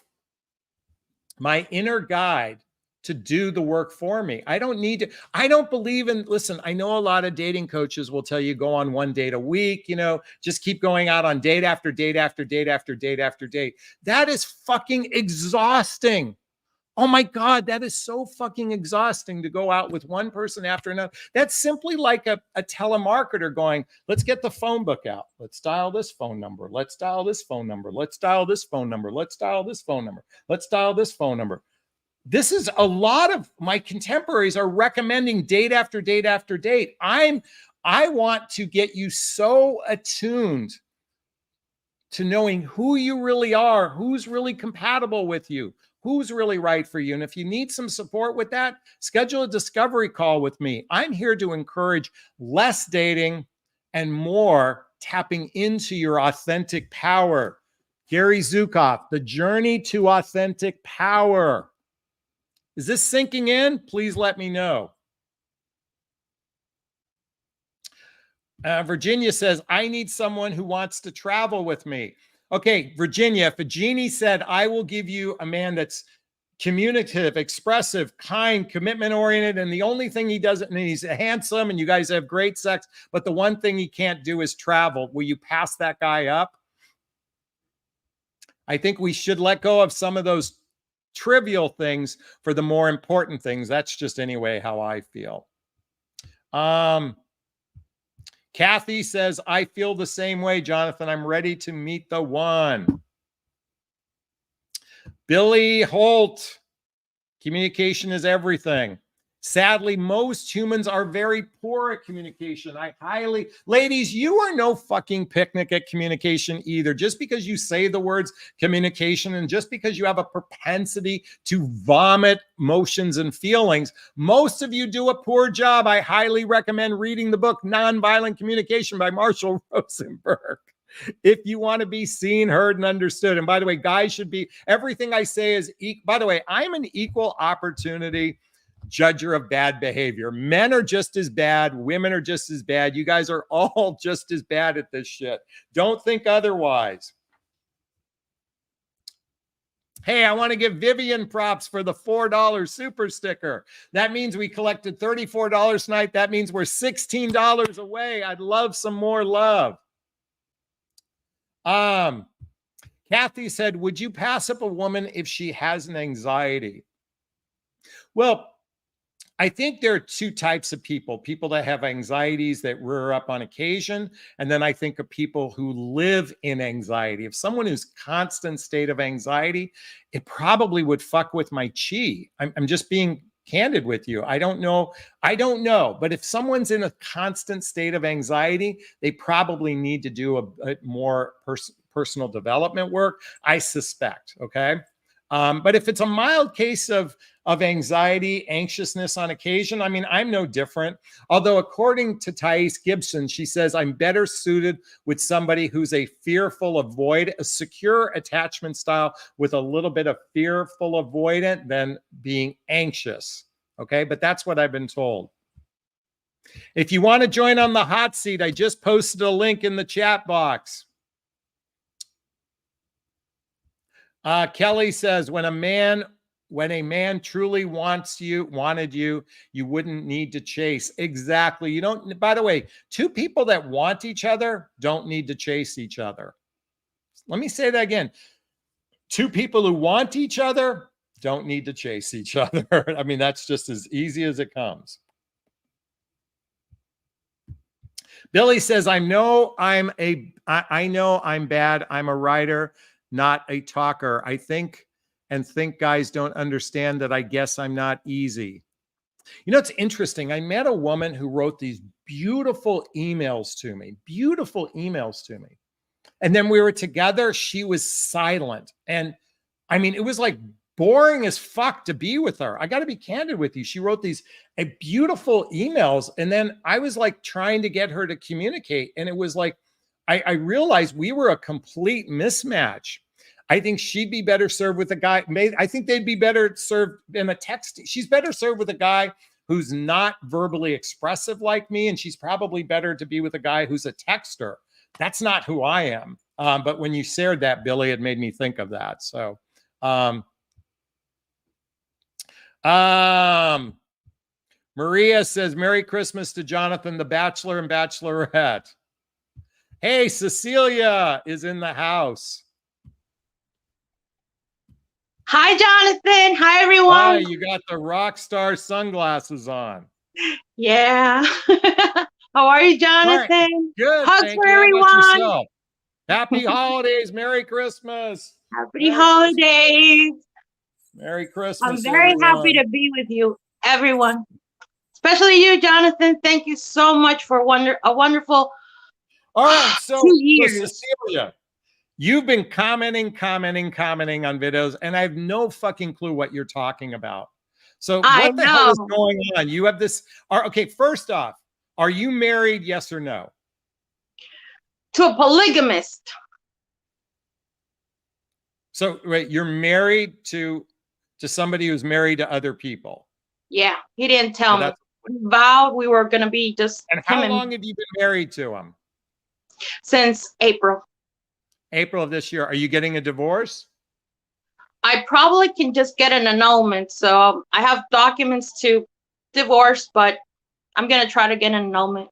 Speaker 1: my inner guide to do the work for me. I don't believe in, listen, I know a lot of dating coaches will tell you go on one date a week, just keep going out on date after date after date after date after date. That is fucking exhausting. Oh my God, that is so fucking exhausting to go out with one person after another. That's simply like a telemarketer going, let's get the phone book out. Let's dial this phone number. Let's dial this phone number. Let's dial this phone number. Let's dial this phone number. Let's dial this phone number. This is a lot of my contemporaries are recommending date after date after date. I want to get you so attuned to knowing who you really are, who's really compatible with you, who's really right for you. And if you need some support with that, schedule a discovery call with me. I'm here to encourage less dating and more tapping into your authentic power. Gary Zukav, The Journey to Authentic Power. Is this sinking in? Please let me know. Virginia says, I need someone who wants to travel with me. Okay, Virginia, if a genie said, I will give you a man that's communicative, expressive, kind, commitment-oriented, and the only thing he doesn't, and he's handsome, and you guys have great sex, but the one thing he can't do is travel, will you pass that guy up? I think we should let go of some of those trivial things for the more important things. That's just anyway how I feel. Kathy says, I feel the same way, Jonathan. I'm ready to meet the one. Billy Holt, communication is everything. Sadly, most humans are very poor at communication. Ladies, you are no fucking picnic at communication either. Just because you say the words communication and just because you have a propensity to vomit emotions and feelings, most of you do a poor job. I highly recommend reading the book Nonviolent Communication by Marshall Rosenberg. If you want to be seen, heard, and understood. And by the way, guys should be, everything I say is, by the way, I'm an equal opportunity judger of bad behavior. Men are just as bad. Women are just as bad. You guys are all just as bad at this shit. Don't think otherwise. Hey, I want to give Vivian props for the $4 super sticker. That means we collected $34 tonight. That means we're $16 away. I'd love some more love. Kathy said, would you pass up a woman if she has an anxiety? Well, I think there are two types of people that have anxieties that rear up on occasion. And then I think of people who live in anxiety. If someone who's constant state of anxiety, it probably would fuck with my chi. I'm just being candid with you. I don't know. But if someone's in a constant state of anxiety, they probably need to do a more personal development work, I suspect. Okay. But if it's a mild case of anxiety, anxiousness on occasion, I mean, I'm no different. Although according to Thais Gibson, she says, I'm better suited with somebody who's a fearful avoid, a secure attachment style with a little bit of fearful avoidant than being anxious. Okay, but that's what I've been told. If you want to join on the hot seat, I just posted a link in the chat box. Kelly says, when a man truly wanted you, you wouldn't need to chase. Exactly. You don't, by the way, two people that want each other don't need to chase each other. Let me say that again. Two people who want each other don't need to chase each other. I mean, that's just as easy as it comes. Billy says, I know I'm bad. I'm a writer. not a talker. I think guys don't understand that. I guess I'm not easy. You know, it's interesting. I met a woman who wrote these beautiful emails to me, And then we were together. She was silent. And I mean, it was like boring as fuck to be with her. I got to be candid with you. She wrote these beautiful emails. And then I was like trying to get her to communicate. And it was like, I realized we were a complete mismatch. I think she'd be better served with a guy. I think they'd be better served in a text. She's better served with a guy who's not verbally expressive like me. And she's probably better to be with a guy who's a texter. That's not who I am. But when you shared that, Billy, it made me think of that. So, Maria says, Merry Christmas to Jonathan, the Bachelor and Bachelorette. Hey, Cecilia is in the house.
Speaker 2: Hi, Jonathan. Hi, everyone.
Speaker 1: Hi, you got the rock star sunglasses on.
Speaker 2: Yeah. How are you, Jonathan?
Speaker 1: Right. Good.
Speaker 2: Hugs
Speaker 1: Thank
Speaker 2: for
Speaker 1: you.
Speaker 2: everyone.
Speaker 1: Happy holidays. Merry Christmas.
Speaker 2: Happy holidays.
Speaker 1: Merry Christmas.
Speaker 2: I'm very happy to be with you, everyone. Especially you, Jonathan. Thank you so much for a wonderful
Speaker 1: All right. So
Speaker 2: 2 years.
Speaker 1: So Cecilia, you've been commenting on videos, and I have no fucking clue what you're talking about. So what the hell is going on? You have this. Okay, first off, are you married? Yes or no?
Speaker 2: To a polygamist.
Speaker 1: So wait, you're married to somebody who's married to other people?
Speaker 2: Yeah, he didn't tell me. We vowed we were going to be just.
Speaker 1: And how long have you been married to him?
Speaker 2: Since April.
Speaker 1: April of this year. Are you getting a divorce?
Speaker 2: I probably can just get an annulment. So I have documents to divorce, but I'm going to try to get an annulment.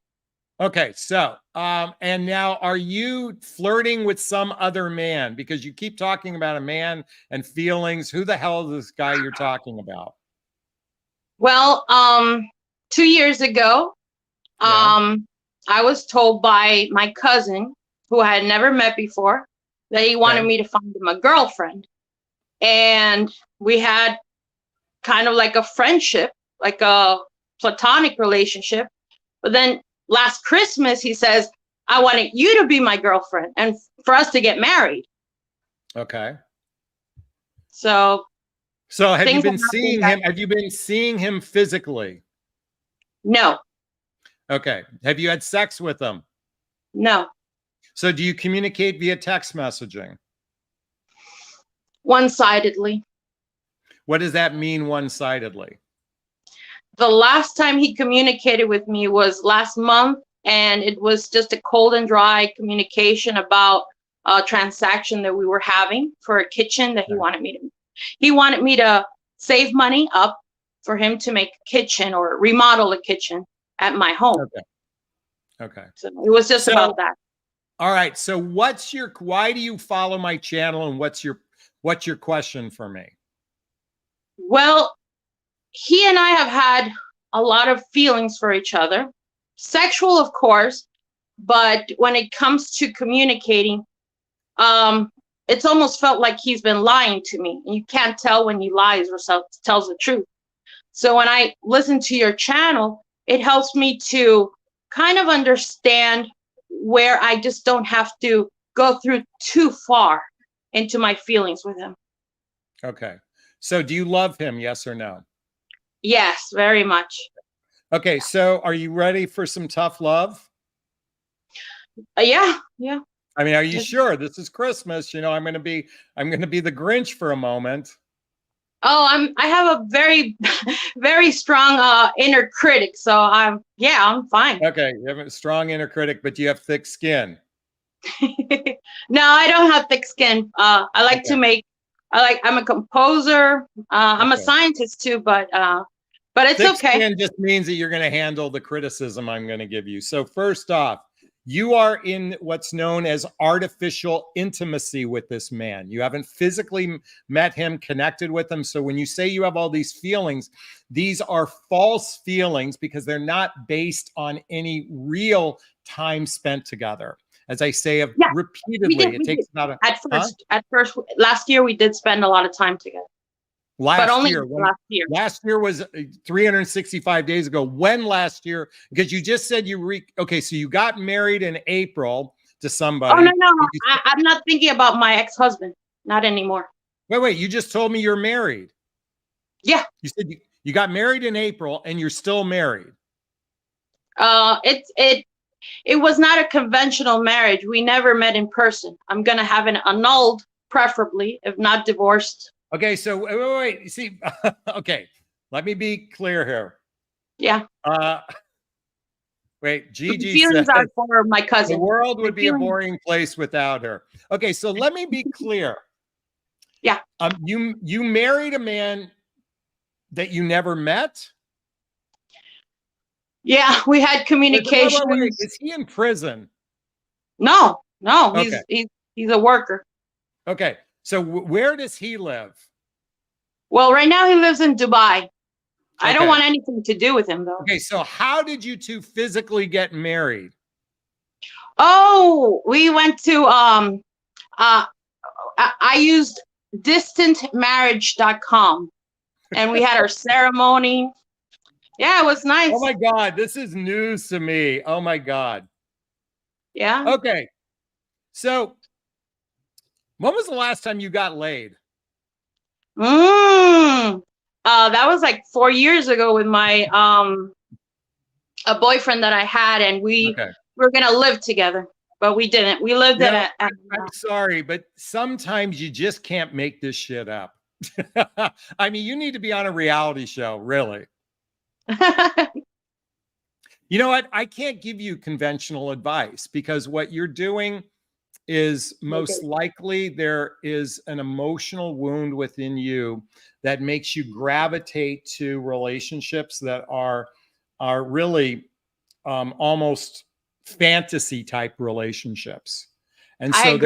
Speaker 1: Okay. So, and now are you flirting with some other man? Because you keep talking about a man and feelings. Who the hell is this guy you're talking about?
Speaker 2: Well, 2 years ago, I was told by my cousin, who I had never met before, that he wanted me to find him a girlfriend. And we had kind of like a friendship, like a platonic relationship. But then last Christmas, he says, I wanted you to be my girlfriend and for us to get married.
Speaker 1: Okay.
Speaker 2: So
Speaker 1: have you been seeing him? Have you been seeing him physically?
Speaker 2: No.
Speaker 1: Okay. Have you had sex with him?
Speaker 2: No.
Speaker 1: So do you communicate via text messaging?
Speaker 2: One-sidedly.
Speaker 1: What does that mean, one-sidedly?
Speaker 2: The last time he communicated with me was last month, and it was just a cold and dry communication about a transaction that we were having for a kitchen that he wanted me to save money up for him to make a kitchen or remodel a kitchen at my home.
Speaker 1: Okay.
Speaker 2: So it was just about that.
Speaker 1: All right. So why do you follow my channel, and what's your question for me?
Speaker 2: Well, he and I have had a lot of feelings for each other, sexual, of course, but when it comes to communicating, it's almost felt like he's been lying to me. And you can't tell when he lies or tells the truth. So when I listen to your channel, it helps me to kind of understand where I just don't have to go through too far into my feelings with him.
Speaker 1: Okay. So do you love him? Yes or no?
Speaker 2: Yes, very much.
Speaker 1: Okay. So are you ready for some tough love?
Speaker 2: Yeah.
Speaker 1: I mean, are you sure? This is Christmas. You know, I'm going to be the Grinch for a moment.
Speaker 2: Oh, I have a very, very strong inner critic. So I'm fine.
Speaker 1: Okay. You have a strong inner critic, but you have thick skin.
Speaker 2: No, I don't have thick skin. I like to make, I'm a composer. I'm a scientist too, but it's
Speaker 1: thick
Speaker 2: okay.
Speaker 1: Skin just means that you're going to handle the criticism I'm going to give you. So first off, you are in what's known as artificial intimacy with this man. You haven't physically met him, connected with him. So when you say you have all these feelings, these are false feelings because they're not based on any real time spent together. as I say
Speaker 2: Yeah,
Speaker 1: repeatedly. It
Speaker 2: we did.
Speaker 1: takes about a
Speaker 2: At first, last year we did spend a lot of time together, but
Speaker 1: last
Speaker 2: only
Speaker 1: year.
Speaker 2: last year.
Speaker 1: Last year was 365 days ago. When last year? Because you just said okay, so you got married in April to somebody.
Speaker 2: Oh, no. I'm not thinking about my ex-husband. Not anymore.
Speaker 1: Wait. You just told me you're married.
Speaker 2: Yeah.
Speaker 1: You said you got married in April and you're still married.
Speaker 2: It was not a conventional marriage. We never met in person. I'm gonna have an annulled, preferably, if not divorced.
Speaker 1: Okay, so wait. You see, okay, let me be clear here.
Speaker 2: Yeah.
Speaker 1: Wait, Gigi
Speaker 2: the feelings
Speaker 1: said,
Speaker 2: are for my cousin.
Speaker 1: the world would be a boring place without her. Okay, so let me be clear.
Speaker 2: Yeah.
Speaker 1: You married a man that you never met?
Speaker 2: Yeah, we had communication.
Speaker 1: Wait. Is he in prison?
Speaker 2: No,
Speaker 1: Okay.
Speaker 2: he's a worker.
Speaker 1: Okay, so where does he live?
Speaker 2: Well, right now he lives in Dubai. I don't
Speaker 1: Okay.
Speaker 2: want anything to do with him, though.
Speaker 1: Okay, so how did you two physically get married?
Speaker 2: Oh, we went to I used distantmarriage.com, and we had our ceremony. Yeah, it was nice.
Speaker 1: Oh my God, this is news to me. Oh my God.
Speaker 2: Yeah.
Speaker 1: Okay, so when was the last time you got laid?
Speaker 2: That was like 4 years ago with my a boyfriend that I had, and we were gonna live together, but we didn't. We lived at
Speaker 1: I'm sorry, but sometimes you just can't make this shit up. I mean, you need to be on a reality show, really. You know what? I can't give you conventional advice because what you're doing is most likely there is an emotional wound within you that makes you gravitate to relationships that are really almost fantasy type relationships. And so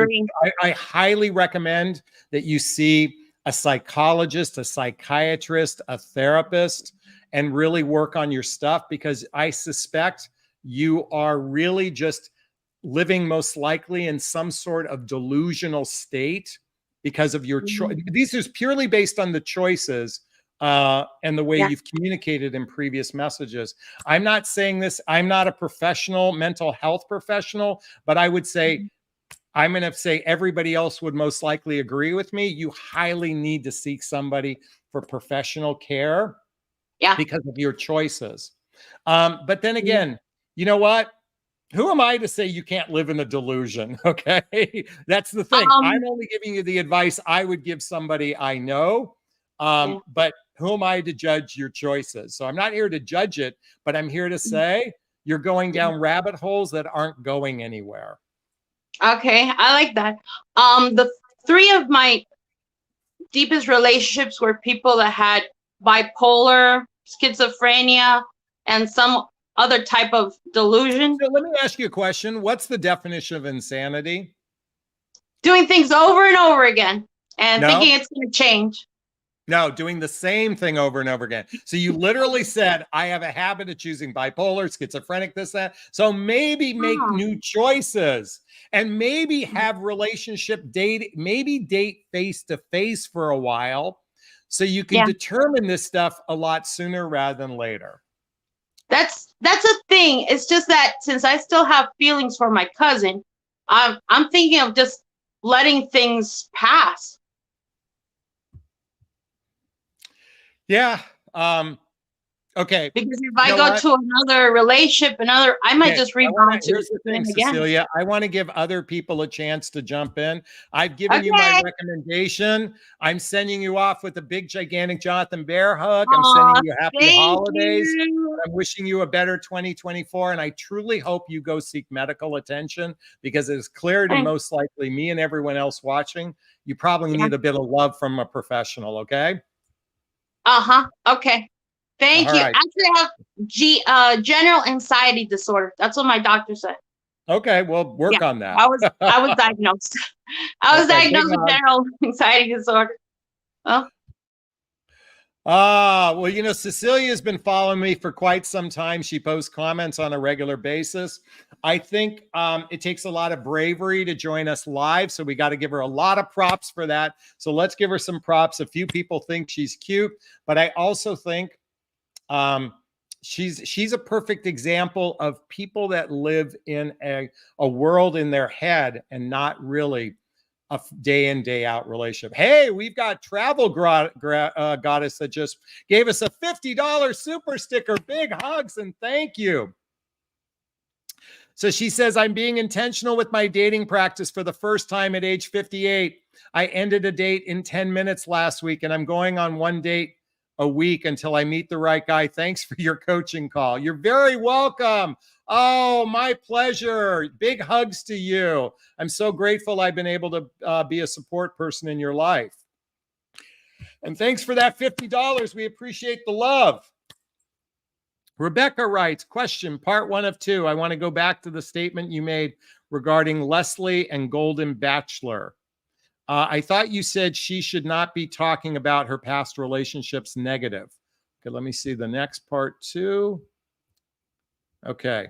Speaker 1: I highly recommend that you see a psychologist, a psychiatrist, a therapist, and really work on your stuff, because I suspect you are really just living most likely in some sort of delusional state because of your choice. This is purely based on the choices and the way you've communicated in previous messages. I'm not saying this, I'm not a professional, mental health professional, but I would say, I'm going to say everybody else would most likely agree with me. You highly need to seek somebody for professional care because of your choices. But then again, you know what? Who am I to say you can't live in a delusion? Okay. That's the thing. I'm only giving you the advice I would give somebody I know. But who am I to judge your choices? So I'm not here to judge it, but I'm here to say you're going down rabbit holes that aren't going anywhere.
Speaker 2: Okay. I like that. The 3 of my deepest relationships were people that had bipolar, schizophrenia, and some other type of delusion.
Speaker 1: So let me ask you a question. What's the definition of insanity?
Speaker 2: Doing things over and over again and thinking it's going to change.
Speaker 1: No, doing the same thing over and over again. So you literally said, I have a habit of choosing bipolar, schizophrenic, this, that. So maybe make new choices and maybe have maybe date face to face for a while so you can determine this stuff a lot sooner rather than later.
Speaker 2: That's a thing. It's just that since I still have feelings for my cousin, I'm thinking of just letting things pass.
Speaker 1: Yeah. Okay.
Speaker 2: Because if I go to another relationship, I might just rebound to
Speaker 1: Here's the thing,
Speaker 2: again.
Speaker 1: Cecilia. I want to give other people a chance to jump in. I've given you my recommendation. I'm sending you off with a big, gigantic Jonathan Bear hug. I'm sending you happy holidays. I'm wishing you a better 2024. And I truly hope you go seek medical attention, because it's clear to most likely me and everyone else watching, you probably need a bit of love from a professional. Okay.
Speaker 2: Okay. Thank you.
Speaker 1: Right.
Speaker 2: Actually, I have general anxiety disorder. That's what my doctor said.
Speaker 1: Okay, well, work on that.
Speaker 2: I was diagnosed. I was diagnosed with general anxiety disorder.
Speaker 1: Well, you know, Cecilia's been following me for quite some time. She posts comments on a regular basis. I think it takes a lot of bravery to join us live. So we got to give her a lot of props for that. So let's give her some props. A few people think she's cute, but I also think she's a perfect example of people that live in a world in their head and not really a day in, day out relationship. Hey, we've got Travel Goddess that just gave us a $50 super sticker. Big hugs and thank you. So she says, I'm being intentional with my dating practice for the first time at age 58. I ended a date in 10 minutes last week, and I'm going on one date a week until I meet the right guy. Thanks for your coaching call. You're very welcome. Oh, my pleasure. Big hugs to you. I'm so grateful I've been able to be a support person in your life. And thanks for that $50. We appreciate the love. Rebecca writes, question, part 1 of 2. I want to go back to the statement you made regarding Leslie and Golden Bachelor. I thought you said she should not be talking about her past relationships negative. Okay, let me see the next part 2. Okay.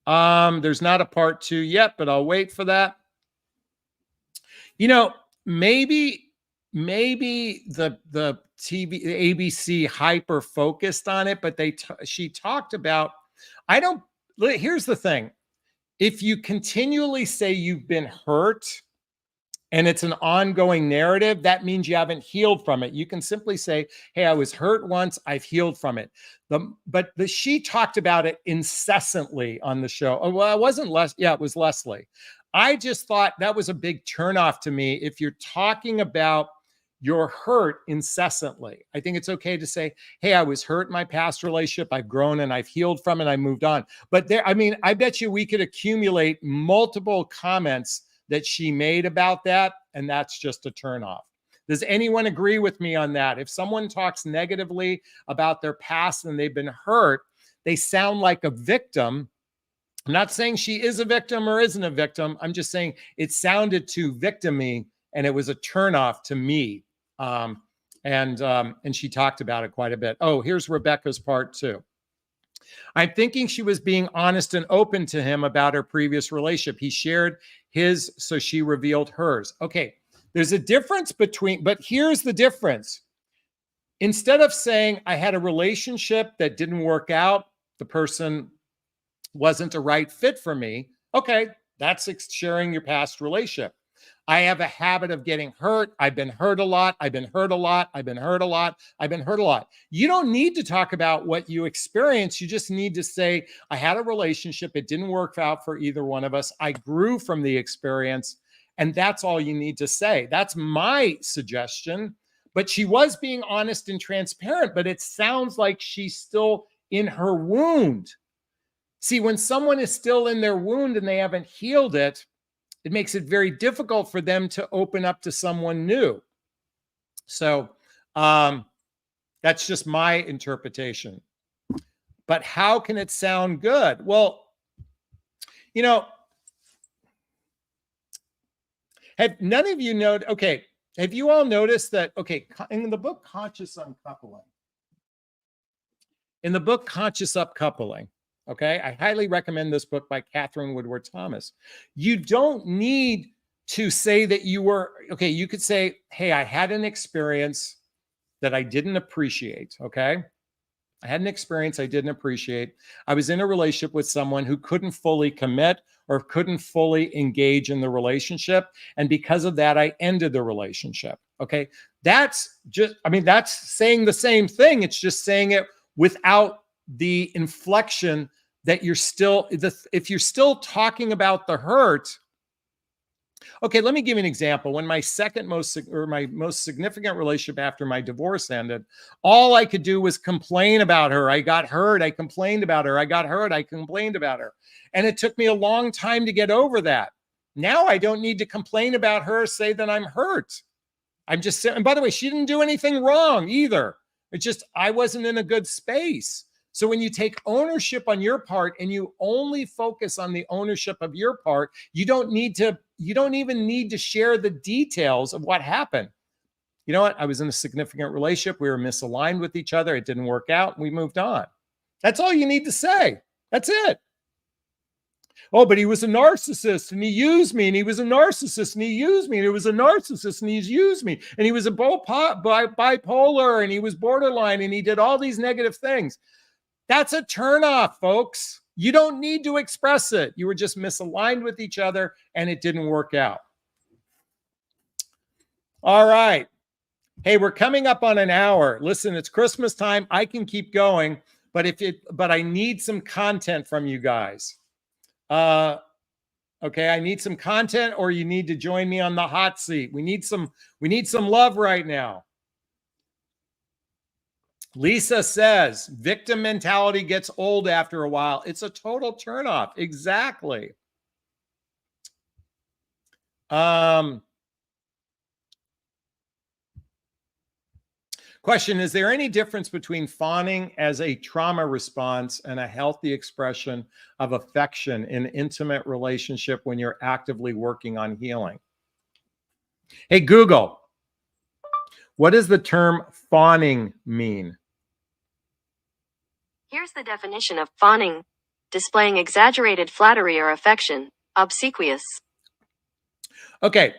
Speaker 1: There's not a part 2 yet, but I'll wait for that. You know, maybe the TV, the ABC hyper focused on it, but she talked about, here's the thing. If you continually say you've been hurt and it's an ongoing narrative, that means you haven't healed from it. You can simply say, hey, I was hurt once, I've healed from it. She talked about it incessantly on the show. Oh, well, it wasn't it was Leslie. I just thought that was a big turnoff to me. If you're talking about your hurt incessantly, I think it's okay to say, hey, I was hurt in my past relationship. I've grown and I've healed from it. I moved on. But I bet you we could accumulate multiple comments that she made about that, and that's just a turnoff. Does anyone agree with me on that? If someone talks negatively about their past and they've been hurt, they sound like a victim. I'm not saying she is a victim or isn't a victim. I'm just saying it sounded too victim-y, and it was a turnoff to me. And she talked about it quite a bit. Oh, here's Rebecca's part 2. I'm thinking she was being honest and open to him about her previous relationship. He shared his, so she revealed hers. Okay, there's a difference but here's the difference. Instead of saying I had a relationship that didn't work out, the person wasn't a right fit for me. Okay, that's sharing your past relationship. I have a habit of getting hurt. I've been hurt a lot. I've been hurt a lot. I've been hurt a lot. I've been hurt a lot. You don't need to talk about what you experience. You just need to say, I had a relationship. It didn't work out for either one of us. I grew from the experience. And that's all you need to say. That's my suggestion. But she was being honest and transparent, but it sounds like she's still in her wound. See, when someone is still in their wound and they haven't healed it, it makes it very difficult for them to open up to someone new. So that's just my interpretation. But how can it sound good? Well, you know, have none of you know, okay, have you all noticed that, okay, in the book Conscious Uncoupling, okay, I highly recommend this book by Catherine Woodward Thomas. You don't need to say that you were, okay, you could say, hey, I had an experience that I didn't appreciate, okay? I had an experience I didn't appreciate. I was in a relationship with someone who couldn't fully commit or couldn't fully engage in the relationship. And because of that, I ended the relationship, okay? That's just, I mean, that's saying the same thing. It's just saying it without the inflection that you're still, if you're still talking about the hurt. Okay, let me give you an example. When my my most significant relationship after my divorce ended, all I could do was complain about her. I got hurt. I complained about her. I got hurt. I complained about her. And it took me a long time to get over that. Now I don't need to complain about her, say that I'm hurt. I'm just, and by the way, she didn't do anything wrong either. It's just, I wasn't in a good space. So when you take ownership on your part and you only focus on the ownership of your part, you don't even need to share the details of what happened. you know what? I was in a significant relationship. We were misaligned with each other. It didn't work out. And we moved on. That's all you need to say. That's it. Oh, but he was a narcissist and he used me, and he was a narcissist and he used me, and he was a narcissist and he's used me, and he was a bipolar and he was borderline and he did all these negative things. That's a turnoff, folks. You don't need to express it. You were just misaligned with each other and it didn't work out. All right. Hey, we're coming up on an hour. Listen, it's Christmas time. I can keep going, but I need some content from you guys. Okay, I need some content, or you need to join me on the hot seat. We need some love right now. Lisa says victim mentality gets old after a while. It's a total turnoff. Exactly. Question, is there any difference between fawning as a trauma response and a healthy expression of affection in intimate relationship when you're actively working on healing? Hey, Google, what does the term fawning mean?
Speaker 3: Here's the definition of fawning: displaying exaggerated flattery or affection, obsequious.
Speaker 1: Okay,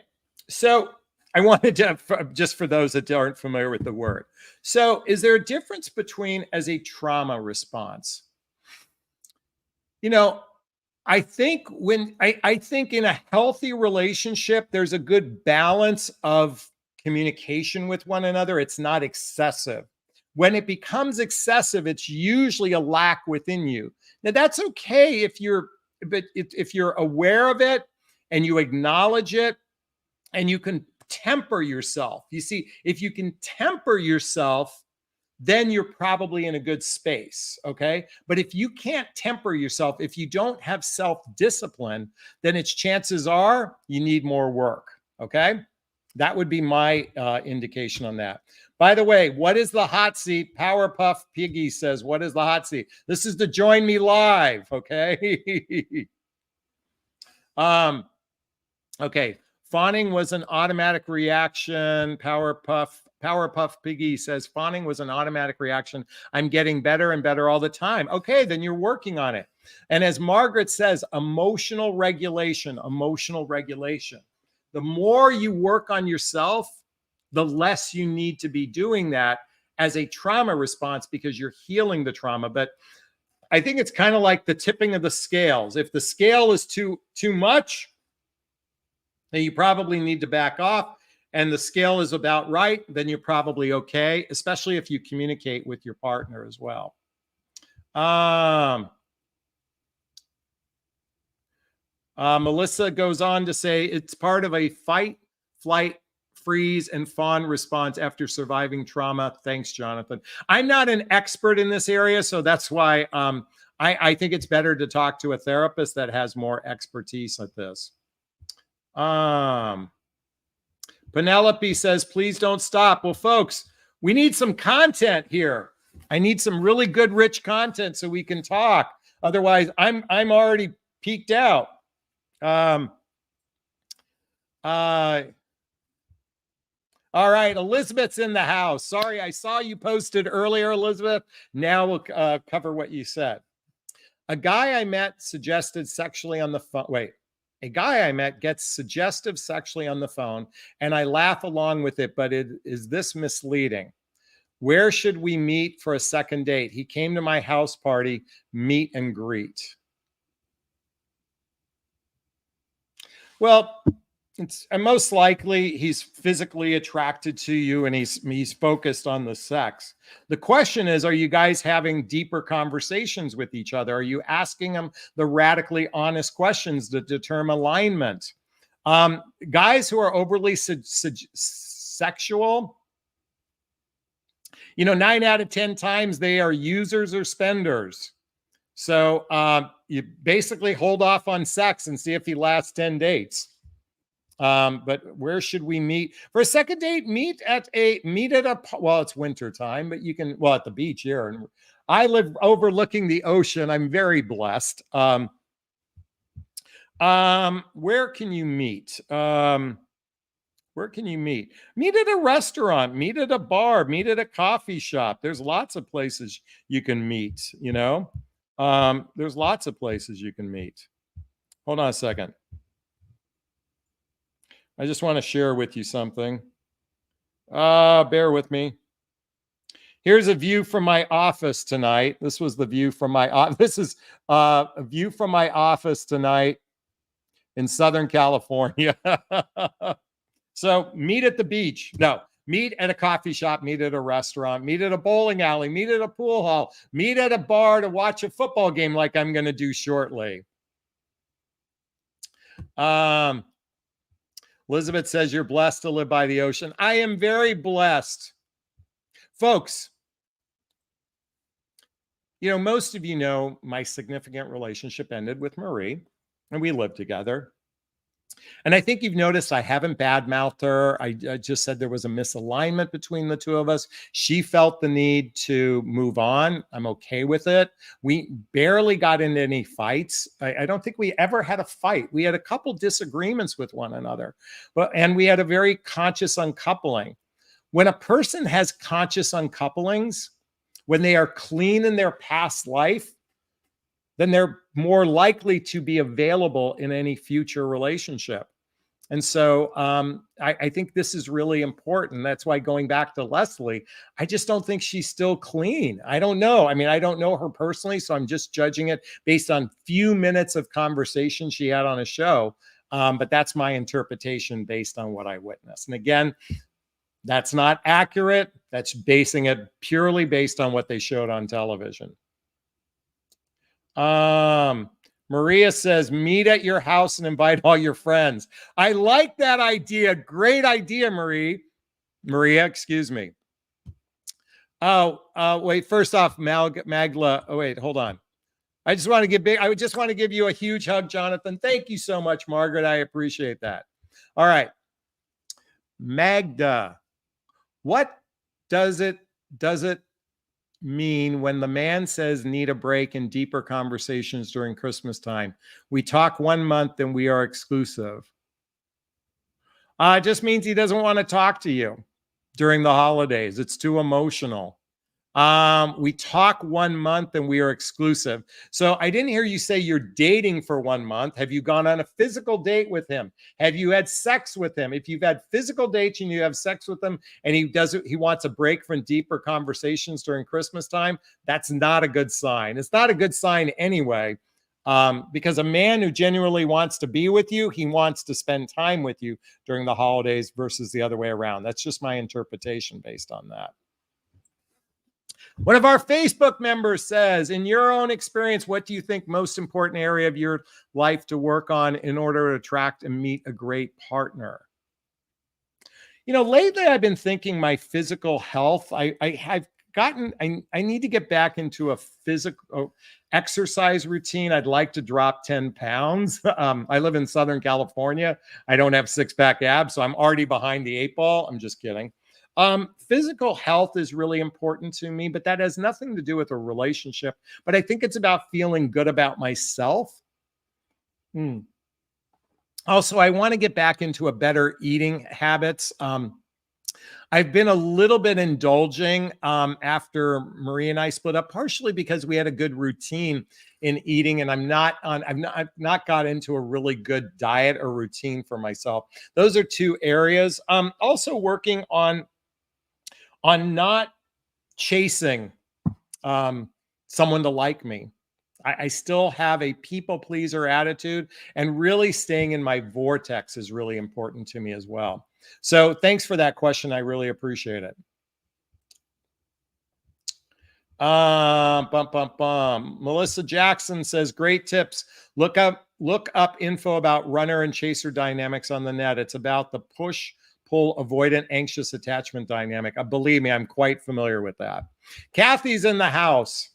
Speaker 1: so I wanted to, just for those that aren't familiar with the word. So is there a difference between as a trauma response? You know, I think I think in a healthy relationship, there's a good balance of communication with one another. It's not excessive. When it becomes excessive, it's usually a lack within you. Now that's okay if you're aware of it and you acknowledge it and you can temper yourself. You see, if you can temper yourself, then you're probably in a good space, okay? But if you can't temper yourself, if you don't have self-discipline, then it's chances are you need more work, okay? That would be my indication on that. By the way, what is the hot seat? Powerpuff Piggy says, what is the hot seat? This is to join me live, okay? Okay. Fawning was an automatic reaction. Powerpuff Piggy says, fawning was an automatic reaction. I'm getting better and better all the time. Okay, then you're working on it. And as Margaret says, emotional regulation. The more you work on yourself, the less you need to be doing that as a trauma response because you're healing the trauma. But I think it's kind of like the tipping of the scales. If the scale is too much, then you probably need to back off, and the scale is about right, then you're probably okay, especially if you communicate with your partner as well. Melissa goes on to say it's part of a fight, flight, freeze, and fawn response after surviving trauma. Thanks, Jonathan. I'm not an expert in this area, so that's why I think it's better to talk to a therapist that has more expertise at this. Penelope says, please don't stop. Well, folks, we need some content here. I need some really good, rich content so we can talk. Otherwise, I'm already peaked out. All right, Elizabeth's in the house. Sorry, I saw you posted earlier, Elizabeth. Now we'll cover what you said. A guy I met suggested sexually on the phone. Wait. A guy I met gets suggestive sexually on the phone, and I laugh along with it, but is this misleading? Where should we meet for a second date? He came to my house party, meet and greet. Well, and most likely he's physically attracted to you and he's focused on the sex. The question is, are you guys having deeper conversations with each other? Are you asking them the radically honest questions to determine alignment? Guys who are overly sexual, 9 out of 10 times they are users or spenders. So you basically hold off on sex and see if he lasts 10 dates. But where should we meet for a second date? Meet at well, it's winter time, but you can, at the beach here. And I live overlooking the ocean. I'm very blessed. Where can you meet? Where can you meet? Meet at a restaurant, meet at a bar, meet at a coffee shop. There's lots of places you can meet, you know? There's lots of places you can meet. Hold on a second. I just want to share with you something. Bear with me. Here's a view from my office tonight. This was the view from my office. This is a view from my office tonight in Southern California. So meet at the beach. No, meet at a coffee shop, meet at a restaurant, meet at a bowling alley, meet at a pool hall, meet at a bar to watch a football game like I'm going to do shortly. Elizabeth says you're blessed to live by the ocean. I am very blessed. Folks, you know, most of you know my significant relationship ended with Marie, and we lived together. And I think you've noticed I haven't badmouthed her. I just said there was a misalignment between the two of us. She felt the need to move on. I'm okay with it. We barely got into any fights. I don't think we ever had a fight. We had a couple disagreements with one another, and we had a very conscious uncoupling. When a person has conscious uncouplings, when they are clean in their past life, then they're more likely to be available in any future relationship. And so I think this is really important. That's why, going back to Leslie, I just don't think she's still clean. I don't know. I mean, I don't know her personally, so I'm just judging it based on few minutes of conversation she had on a show. But that's my interpretation based on what I witnessed. And again, that's not accurate. That's basing it purely based on what they showed on television. Maria says, meet at your house and invite all your friends. I like that idea. Great idea, Maria, excuse me. Wait, first off, Magla. Oh, wait, hold on. I just want to give you a huge hug, Jonathan. Thank you so much, Margaret. I appreciate that. All right. Magda, what does it mean when the man says need a break and deeper conversations during Christmas time? We talk 1 month and we are exclusive. It just means he doesn't want to talk to you during the holidays. It's too emotional. We talk 1 month and we are exclusive. So I didn't hear you say you're dating for 1 month. Have you gone on a physical date with him? Have you had sex with him? If you've had physical dates and you have sex with him and he wants a break from deeper conversations during Christmas time, that's not a good sign. It's not a good sign anyway, because a man who genuinely wants to be with you, he wants to spend time with you during the holidays versus the other way around. That's just my interpretation based on that. One of our Facebook members says, in your own experience, what do you think most important area of your life to work on in order to attract and meet a great partner? You know, lately I've been thinking my physical health. I need to get back into a physical exercise routine. I'd like to drop 10 pounds. I live in Southern California. I don't have six-pack abs, so I'm already behind the 8 ball. I'm just kidding. Physical health is really important to me, but that has nothing to do with a relationship. But I think it's about feeling good about myself. Also, I want to get back into a better eating habits. I've been a little bit indulging after Marie and I split up, partially because we had a good routine in eating, and I've not got into a really good diet or routine for myself. Those are two areas. Also working on not chasing someone to like me. I still have a people pleaser attitude, and really staying in my vortex is really important to me as well. So thanks for that question. I really appreciate it. Melissa Jackson says, great tips. Look up info about runner and chaser dynamics on the net. It's about the push, pull, avoidant, anxious attachment dynamic. Believe me, I'm quite familiar with that. Kathy's in the house.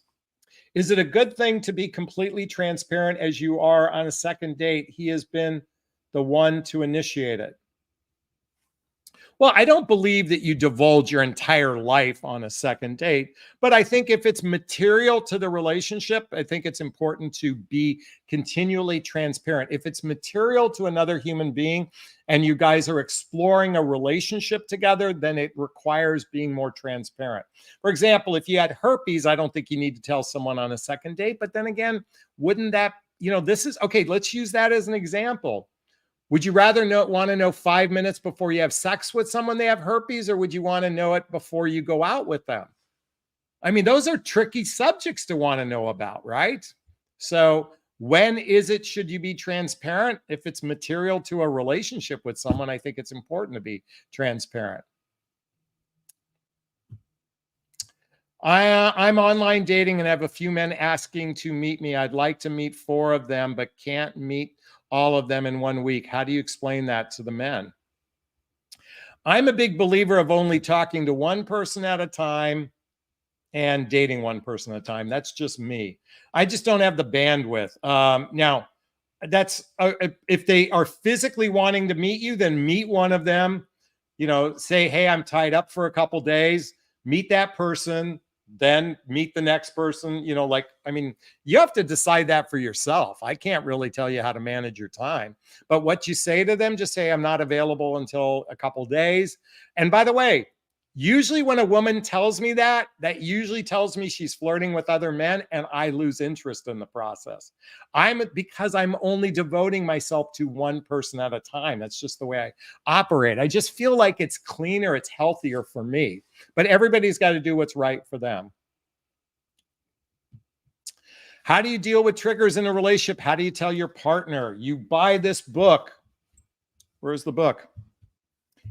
Speaker 1: Is it a good thing to be completely transparent as you are on a second date? He has been the one to initiate it. Well, I don't believe that you divulge your entire life on a second date, but I think if it's material to the relationship, I think it's important to be continually transparent. If it's material to another human being and you guys are exploring a relationship together, then it requires being more transparent. For example, if you had herpes, I don't think you need to tell someone on a second date, but then again, wouldn't that, this is okay, let's use that as an example. Would you rather want to know 5 minutes before you have sex with someone they have herpes, or would you want to know it before you go out with them? I mean, those are tricky subjects to want to know about, right? So when should you be transparent? If it's material to a relationship with someone, I think it's important to be transparent. I'm online dating and have a few men asking to meet me. I'd like to meet 4 of them, but can't meet all of them in 1 week. How do you explain that to the men? I'm a big believer of only talking to one person at a time and dating one person at a time. That's just me. I just don't have the bandwidth. Now, that's if they are physically wanting to meet you, then meet one of them. Say, hey, I'm tied up for a couple days. Meet that person, then meet the next person. You have to decide that for yourself. I can't really tell you how to manage your time. But what you say to them, just say, I'm not available until a couple days. And by the way, usually when a woman tells me that usually tells me she's flirting with other men, and I lose interest in the process. Because I'm only devoting myself to one person at a time. That's just the way I operate. I just feel like it's cleaner, it's healthier for me. But everybody's got to do what's right for them. How do you deal with triggers in a relationship? How do you tell your partner? You buy this book. Where's the book?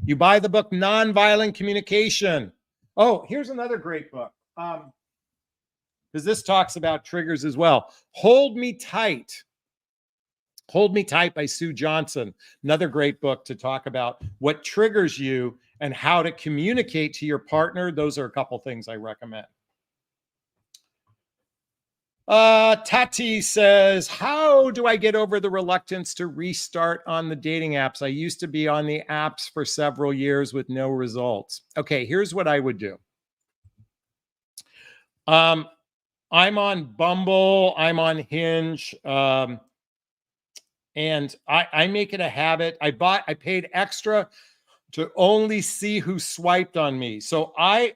Speaker 1: You buy the book, Nonviolent Communication. Oh, here's another great book. Because this talks about triggers as well. Hold Me Tight. Hold Me Tight by Sue Johnson. Another great book to talk about what triggers you and how to communicate to your partner. Those are a couple things I recommend. Tati says, how do I get over the reluctance to restart on the dating apps? I used to be on the apps for several years with no results. Okay, here's what I would do. I'm on Bumble, I'm on Hinge, and I make it a habit. I paid extra to only see who swiped on me. So I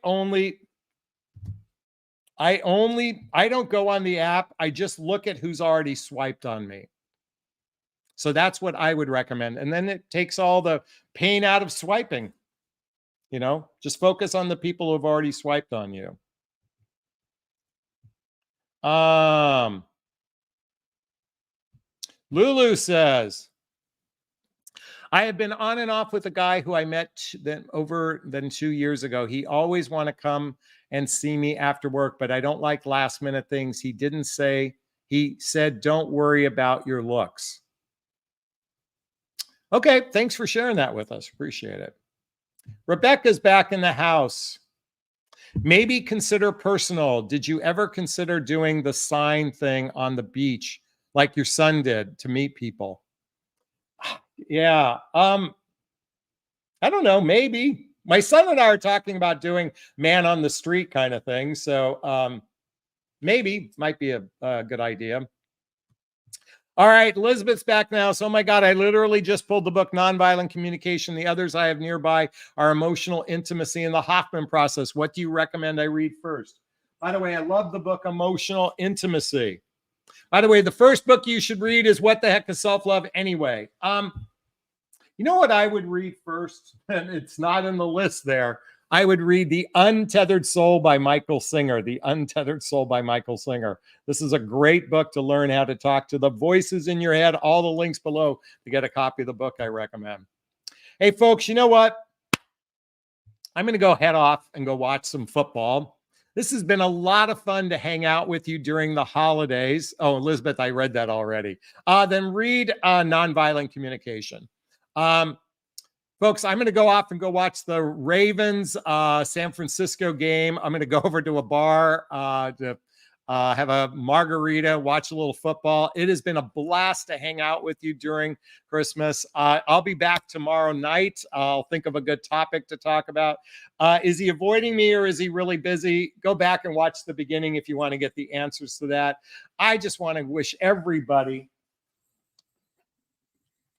Speaker 1: don't go on the app. I just look at who's already swiped on me. So that's what I would recommend. And then it takes all the pain out of swiping. Just focus on the people who have already swiped on you. Lulu says, I have been on and off with a guy who I met over 2 years ago. He always want to come and see me after work, but I don't like last minute things. He said, don't worry about your looks. Okay, thanks for sharing that with us. Appreciate it. Rebecca's back in the house. Maybe consider personal. Did you ever consider doing the sign thing on the beach like your son did to meet people? Yeah. I don't know. Maybe. My son and I are talking about doing man on the street kind of thing. So maybe might be a good idea. All right. Elizabeth's back now. So, oh my God, I literally just pulled the book, Nonviolent Communication. The others I have nearby are Emotional Intimacy and the Hoffman Process. What do you recommend I read first? By the way, I love the book, Emotional Intimacy. By the way, the first book you should read is What the Heck is Self-Love Anyway? You know what I would read first? And it's not in the list there. I would read The Untethered Soul by Michael Singer. The Untethered Soul by Michael Singer. This is a great book to learn how to talk to the voices in your head. All the links below to get a copy of the book I recommend. Hey, folks, you know what? I'm going to go head off and go watch some football. This has been a lot of fun to hang out with you during the holidays. Oh, Elizabeth, I read that already. Then read Nonviolent Communication. Folks, I'm going to go off and go watch the Ravens San Francisco game. I'm going to go over to a bar to have a margarita, watch a little football. It has been a blast to hang out with you during Christmas. I'll be back tomorrow night. I'll think of a good topic to talk about. Is he avoiding me or is he really busy? Go back and watch the beginning if you want to get the answers to that. I just want to wish everybody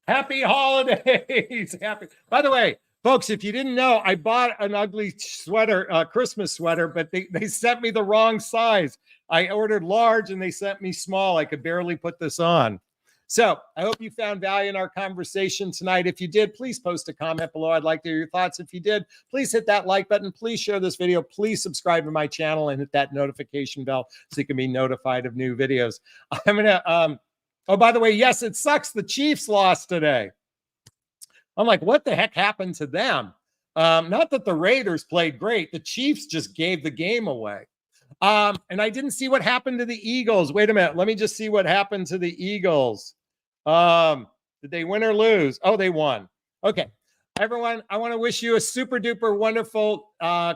Speaker 1: happy holidays. Happy. By the way, folks, if you didn't know, I bought an ugly sweater, Christmas sweater, but they sent me the wrong size. I ordered large and they sent me small. I could barely put this on. So I hope you found value in our conversation tonight. If you did, please post a comment below. I'd like to hear your thoughts. If you did, please hit that like button. Please share this video. Please subscribe to my channel and hit that notification bell so you can be notified of new videos. I'm going to, oh, by the way, yes, it sucks. The Chiefs lost today. I'm like, what the heck happened to them? Not that the Raiders played great. The Chiefs just gave the game away. And I didn't see what happened to the Eagles. Wait a minute. Let me just see what happened to the Eagles. Did they win or lose? Oh, they won. Okay. Everyone, I want to wish you a super duper wonderful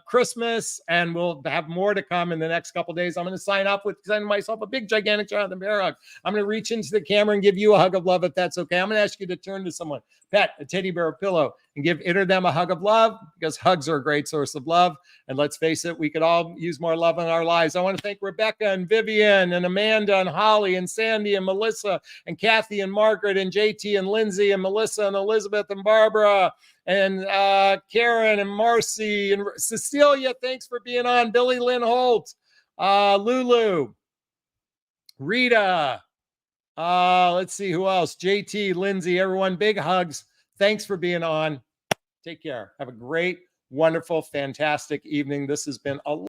Speaker 1: Christmas, and we'll have more to come in the next couple days. I'm going to sign off with sending myself a big, gigantic Jonathan Bear hug. I'm going to reach into the camera and give you a hug of love if that's okay. I'm going to ask you to turn to someone, pet, a teddy bear, a pillow, and give it or them a hug of love, because hugs are a great source of love. And let's face it, we could all use more love in our lives. I want to thank Rebecca and Vivian and Amanda and Holly and Sandy and Melissa and Kathy and Margaret and JT and Lindsay and Melissa and Elizabeth and Barbara and Karen and Marcy and Cecilia. Thanks for being on. Billy Lynn Holt, Lulu, Rita. Let's see who else. JT, Lindsay, everyone. Big hugs. Thanks for being on. Take care. Have a great, wonderful, fantastic evening. This has been a